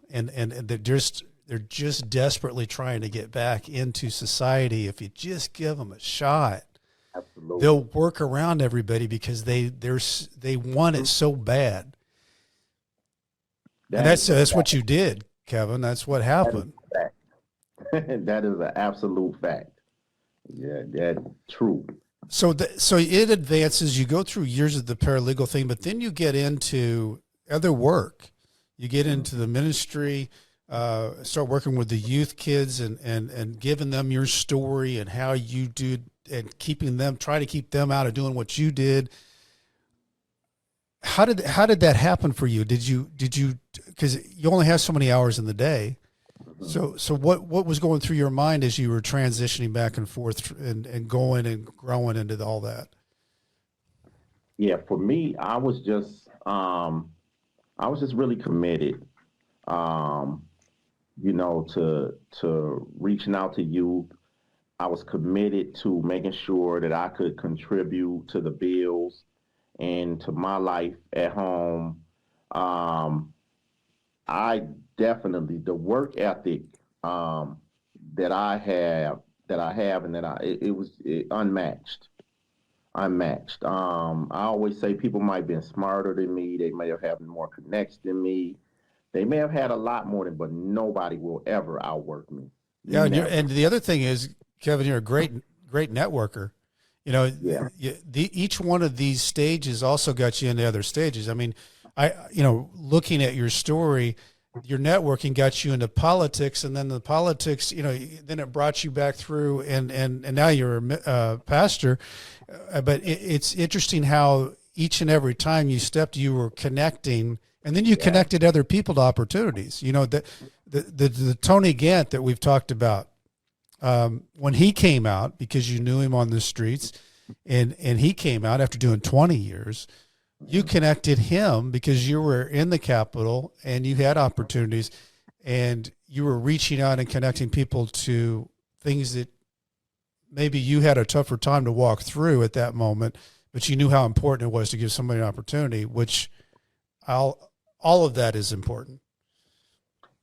and they're just desperately trying to get back into society. If you just give them a shot, absolutely, they'll work around everybody because they want it so bad. And that's what you did, Kevin. That's what happened. That is an absolute fact. Yeah, that's true. So it advances. You go through years of the paralegal thing, but then you get into other work. You get into the ministry, start working with the youth kids and giving them your story and how you do, and try to keep them out of doing what you did. How did that happen for you? Did you, because you only have so many hours in the day. So what was going through your mind as you were transitioning back and forth and going and growing into all that? Yeah, for me, I was just really committed, to reaching out to youth. I was committed to making sure that I could contribute to the bills and to my life at home. I definitely, the work ethic that I have, and it was unmatched. unmatched. I always say people might have been smarter than me. They may have had more connects than me. They may have had a lot more than, but nobody will ever outwork me. Yeah, Never. and the other thing is, Kevin, you're a great networker. You know, Yeah. each one of these stages also got you into other stages. I mean, looking at your story, your networking got you into politics, and then the politics, then it brought you back through, and now you're a pastor. But it's interesting how each and every time you stepped, you were connecting, and then you Yeah. connected other people to opportunities. You know, the Tony Gant that we've talked about, when he came out, because you knew him on the streets, and he came out after doing 20 years, you connected him because you were in the Capitol and you had opportunities, and you were reaching out and connecting people to things that maybe you had a tougher time to walk through at that moment, but you knew how important it was to give somebody an opportunity, which all of that is important.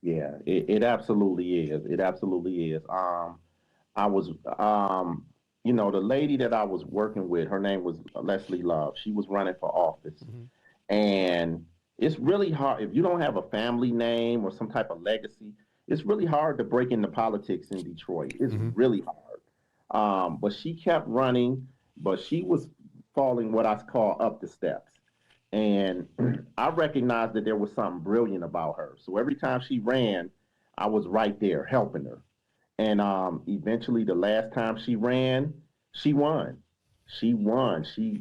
Yeah, it absolutely is. It absolutely is. I was, the lady that I was working with, her name was Leslie Love. She was running for office. Mm-hmm. And it's really hard if you don't have a family name or some type of legacy. It's really hard to break into politics in Detroit. It's Mm-hmm. really hard. But she kept running, but she was falling what I call up the steps. And I recognized that there was something brilliant about her. So every time she ran, I was right there helping her. And eventually, the last time she ran, she won. She won. She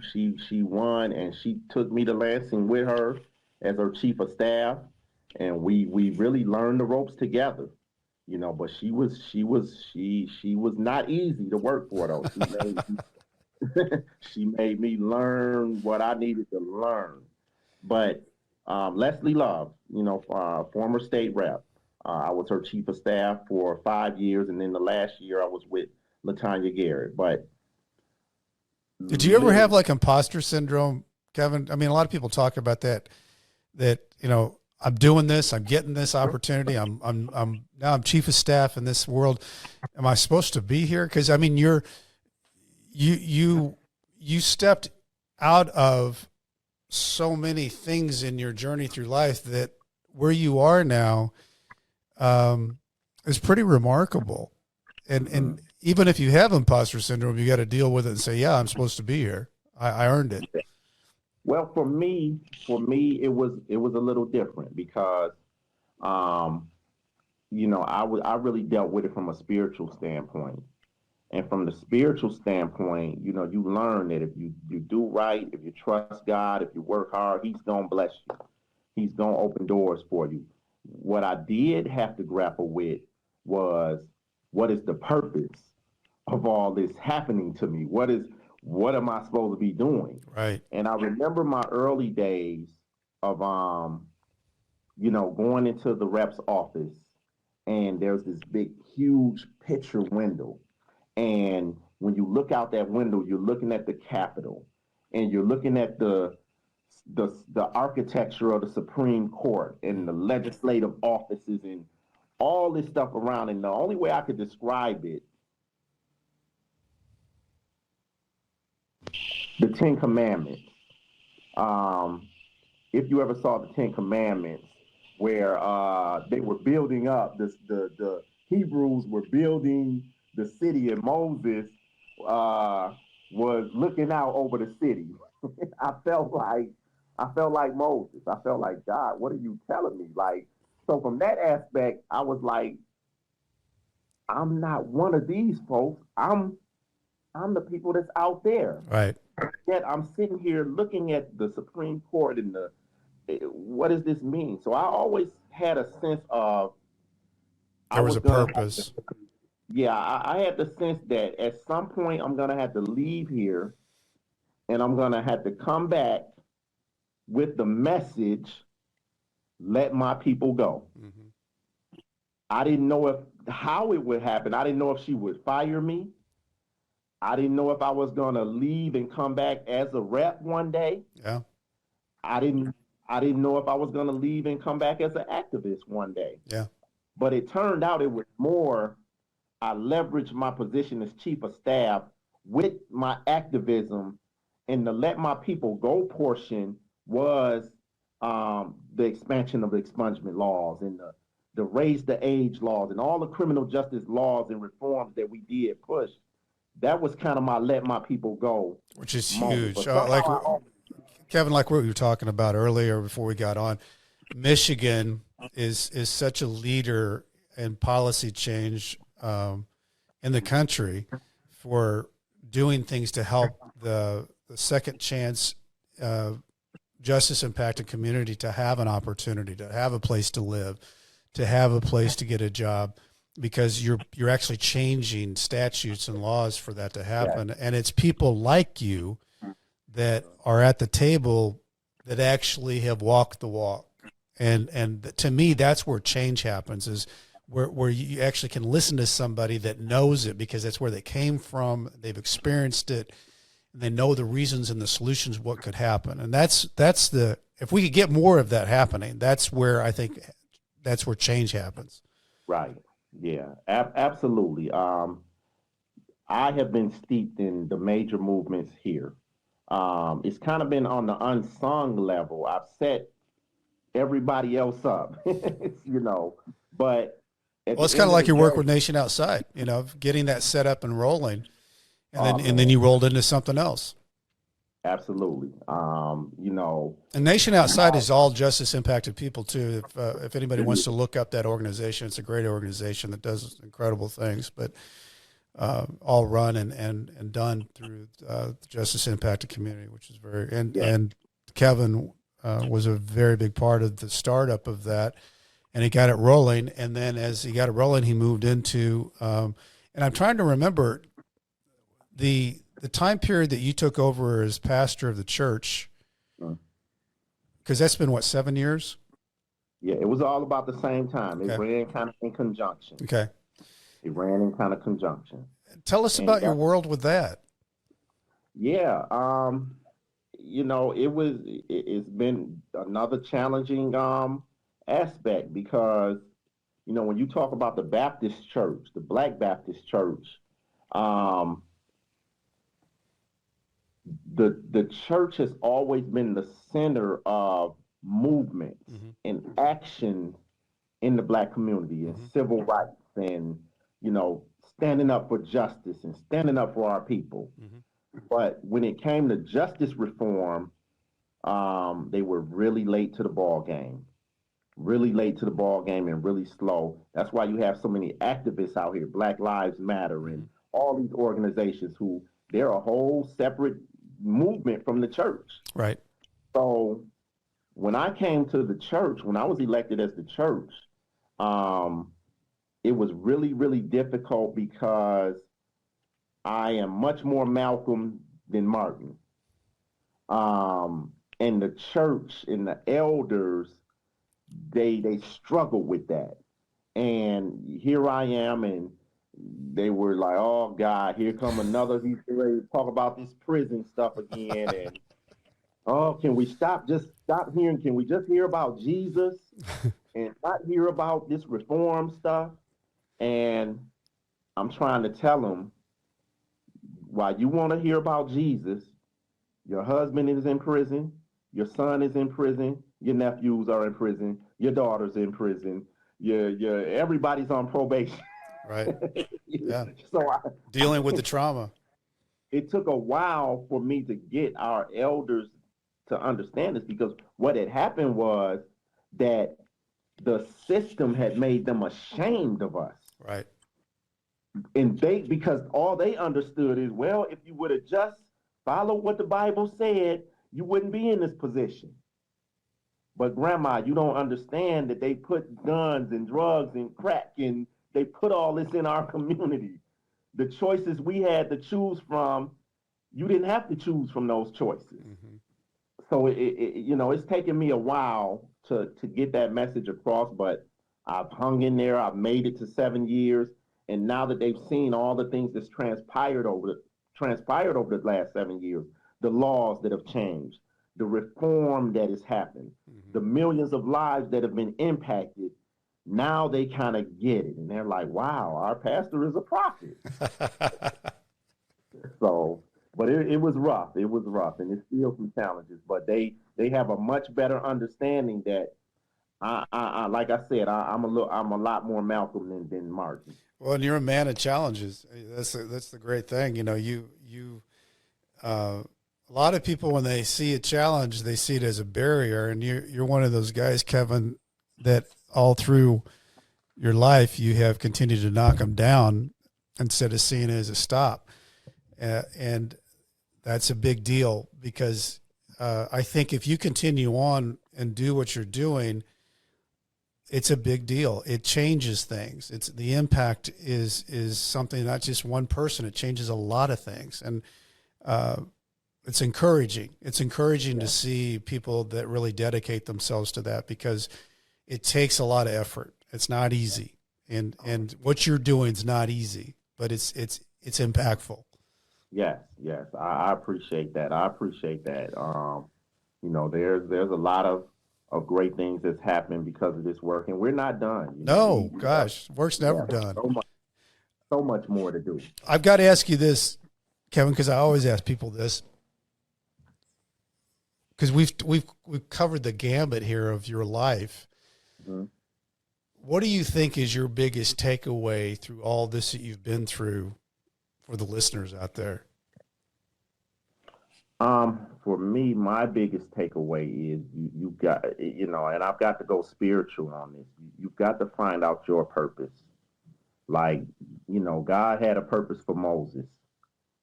won, and she took me to Lansing with her as her chief of staff, and we really learned the ropes together. But she was not easy to work for though. She made me learn what I needed to learn. But Leslie Love, former state rep, I was her chief of staff for 5 years, and then the last year I was with Latanya Garrett. But Did you ever have literally, like imposter syndrome, Kevin? I mean, a lot of people talk about that, I'm doing this, I'm getting this opportunity. I'm now I'm chief of staff in this world. Am I supposed to be here? Cause I mean, you stepped out of so many things in your journey through life that where you are now, is pretty remarkable. And even if you have imposter syndrome, you got to deal with it and say, yeah, I'm supposed to be here. I earned it. well, for me, it was a little different because, um, I really dealt with it from a spiritual standpoint. And from the spiritual standpoint, you learn that if you do right, if you trust God, if you work hard, He's gonna bless you. He's gonna open doors for you. What I did have to grapple with was what is the purpose of all this happening to me? What am I supposed to be doing? Right. And I remember my early days of going into the rep's office, and there's this big huge picture window, and when you look out that window, you're looking at the Capitol, and you're looking at the architecture of the Supreme Court and the legislative offices and all this stuff around. And the only way I could describe it, the Ten Commandments. Um, if you ever saw the Ten Commandments, where they were building up the Hebrews were building the city, and Moses was looking out over the city. I felt like I felt like Moses. I felt like, God, what are you telling me? Like, so from that aspect, I was like, I'm not one of these folks. I'm the people that's out there. Right. Yet I'm sitting here looking at the Supreme Court and what does this mean? So I always had a sense of I There was was a gonna have to, purpose. yeah, I had the sense that at some point I'm gonna have to leave here, and I'm gonna have to come back with the message, let my people go. Mm-hmm. I didn't know if how it would happen. I didn't know if she would fire me. I didn't know if I was gonna leave and come back as a rep one day. Yeah. I didn't I didn't know if I was gonna leave and come back as an activist one day. Yeah. But it turned out it was more I leveraged my position as chief of staff with my activism And the let my people go portion was the expansion of the expungement laws and the raise the age laws and all the criminal justice laws and reforms that we did push. That was kind of my let my people go, which is moment. huge. Kevin, like what we were talking about earlier before we got on, Michigan is such a leader in policy change in the country for doing things to help the second chance justice impacted community to have an opportunity, to have a place to live, to have a place to get a job, because you're actually changing statutes and laws for that to happen. Yeah. And it's people like you that are at the table that actually have walked the walk. And to me, that's where change happens, is where you actually can listen to somebody that knows it, because that's where they came from. They've experienced it. They know the reasons and the solutions, what could happen. And that's if we could get more of that happening, that's where I think that's where change happens. Right. Yeah, absolutely. I have been steeped in the major movements here. It's kind of been on the unsung level. I've set everybody else up, but it's kind of like your work with Nation Outside, getting that set up and rolling, and then you rolled into something else. Absolutely. And Nation Outside is all justice impacted people too. If anybody wants to look up that organization, it's a great organization that does incredible things, but all run and done through the justice impacted community, which is and Kevin was a very big part of the startup of that, and he got it rolling. And then as he got it rolling, he moved into, and I'm trying to remember the time period that you took over as pastor of the church, because that's been, 7 years? Yeah, it was all about the same time. It ran kind of in conjunction. Okay. It ran in kind of conjunction. Tell us about your world with that. Yeah. It's been another challenging aspect, because, when you talk about the Baptist church, the Black Baptist church, the church has always been the center of movement and action in the Black community and civil rights and, standing up for justice and standing up for our people. But when it came to justice reform, they were really late to the ball game. Really late to the ball game and really slow. That's why you have so many activists out here, Black Lives Matter and all these organizations who they're a whole separate movement from the church. Right. So when I came to the church, when I was elected as the church, it was really, really difficult, because I am much more Malcolm than Martin. And the church and the elders, they struggle with that. And here I am, and they were like, "Oh God, here come another. He's ready to talk about this prison stuff again." And can we stop hearing? Can we just hear about Jesus and not hear about this reform stuff? And I'm trying to tell them, while you want to hear about Jesus, your husband is in prison, your son is in prison, your nephews are in prison, your daughter's in prison, your everybody's on probation. Right. Yeah. So dealing with the trauma. It took a while for me to get our elders to understand this, because what had happened was that the system had made them ashamed of us. Right. And because all they understood is, well, if you would have just followed what the Bible said, you wouldn't be in this position. But Grandma, you don't understand that they put guns and drugs and crack, and they put all this in our community. The choices we had to choose from, you didn't have to choose from those choices. So it's taken me a while to get that message across, but I've hung in there. I've made it to 7 years. And now that they've seen all the things that's transpired over the last 7 years, the laws that have changed, the reform that has happened, the millions of lives that have been impacted, now they kind of get it. And they're like, wow, our pastor is a prophet. So, but it was rough. It was rough, and it's still some challenges. But they have a much better understanding that I like I said, I'm a lot more Malcolm than Martin. Well, and you're a man of challenges. That's the great thing. You know, a lot of people, when they see a challenge, they see it as a barrier, and you're one of those guys, Kevin, that all through your life you have continued to knock them down instead of seeing it as a stop, and that's a big deal because I think if you continue on and do what you're doing, it's a big deal. It changes things. It's the impact is something, not just one person. It changes a lot of things, and it's encouraging. It's encouraging to see people that really dedicate themselves to that because it takes a lot of effort. It's not easy, and what you're doing is not easy, but it's impactful. Yes, I appreciate that. You know, there's a lot of great things that's happening because of this work, and we're not done. No, gosh, work's never done. So much more to do. I've got to ask you this, Kevin, because I always ask people this, because we've covered the gambit here of your life. Mm-hmm. What do you think is your biggest takeaway through all this that you've been through for the listeners out there? For me, my biggest takeaway is you got, you know, and I've got to go spiritual on this. You've got to find out your purpose. Like, you know, God had a purpose for Moses.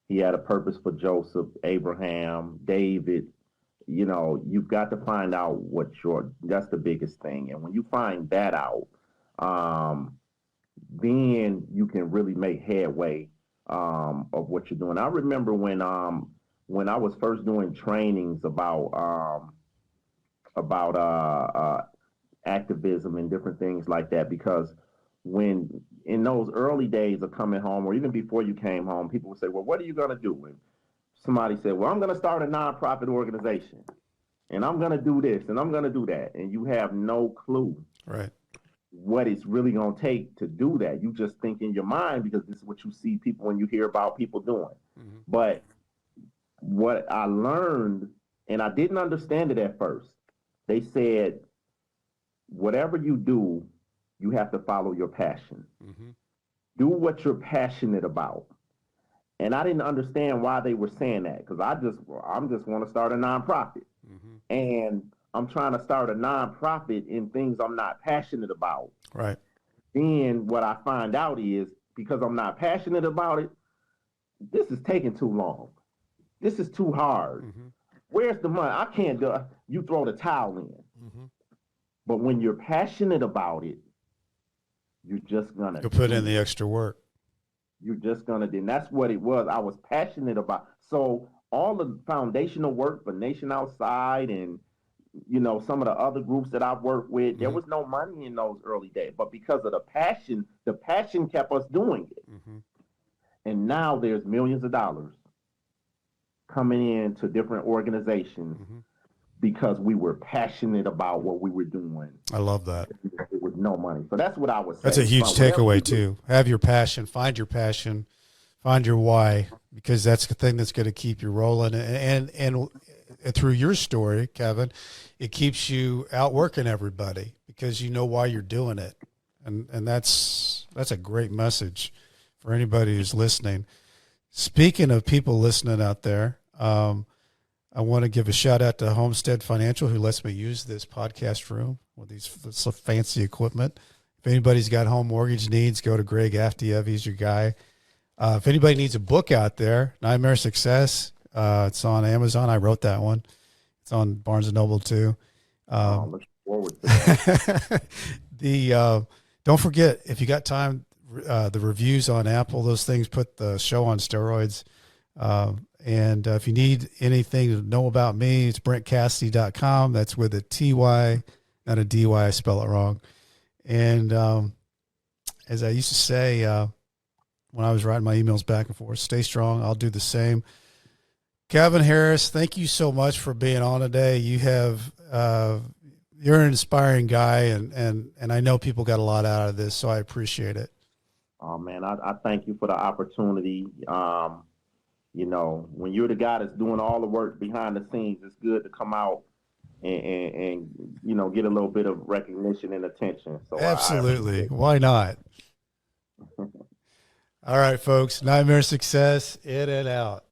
He had a purpose for Joseph, Abraham, David. You know, you've got to find out that's the biggest thing. And when you find that out, then you can really make headway of what you're doing. I remember when I was first doing trainings about activism and different things like that, because when in those early days of coming home, or even before you came home, people would say, well, what are you going to do? And somebody said, well, I'm going to start a nonprofit organization, and I'm going to do this, and I'm going to do that. And you have no clue what it's really going to take to do that. You just think in your mind, because this is what you see people when you hear about people doing. Mm-hmm. But what I learned, and I didn't understand it at first, they said, whatever you do, you have to follow your passion. Mm-hmm. Do what you're passionate about. And I didn't understand why they were saying that, because I'm just want to start a nonprofit. Mm-hmm. And I'm trying to start a nonprofit in things I'm not passionate about. Right. Then what I find out is, because I'm not passionate about it, this is taking too long. This is too hard. Mm-hmm. Where's the money? I can't do it. You throw the towel in. Mm-hmm. But when you're passionate about it, you're just going to. You'll put in the extra work. You're just going to do. And that's what it was. I was passionate about. So all the foundational work for Nation Outside and, you know, some of the other groups that I've worked with, mm-hmm. there was no money in those early days. But because of the passion kept us doing it. Mm-hmm. And now there's millions of dollars coming into different organizations mm-hmm. because we were passionate about what we were doing. I love that. It was no money. So that's what I was saying. That's a huge takeaway too. Have your passion, find your why, because that's the thing that's going to keep you rolling. And through your story, Kevin, it keeps you outworking everybody because you know why you're doing it. And that's a great message for anybody who's listening. Speaking of people listening out there, I want to give a shout out to Homestead Financial, who lets me use this podcast room with this fancy equipment. If anybody's got home mortgage needs, go to Greg Aftiev. He's your guy. If anybody needs a book out there, Nightmare Success, it's on Amazon. I wrote that one. It's on Barnes & Noble too. Looking forward to that. Don't forget, if you got time, the reviews on Apple, those things put the show on steroids. And if you need anything to know about me, it's BrentCassidy.com. That's with a T-Y, not a D-Y. I spell it wrong. And as I used to say when I was writing my emails back and forth, stay strong. I'll do the same. Kevin Harris, thank you so much for being on today. You're an inspiring guy, and I know people got a lot out of this, so I appreciate it. Oh, man, I thank you for the opportunity. You know, when you're the guy that's doing all the work behind the scenes, it's good to come out and you know, get a little bit of recognition and attention. So I Absolutely. appreciate Why not? All right, folks. Nightmare Success, in and out.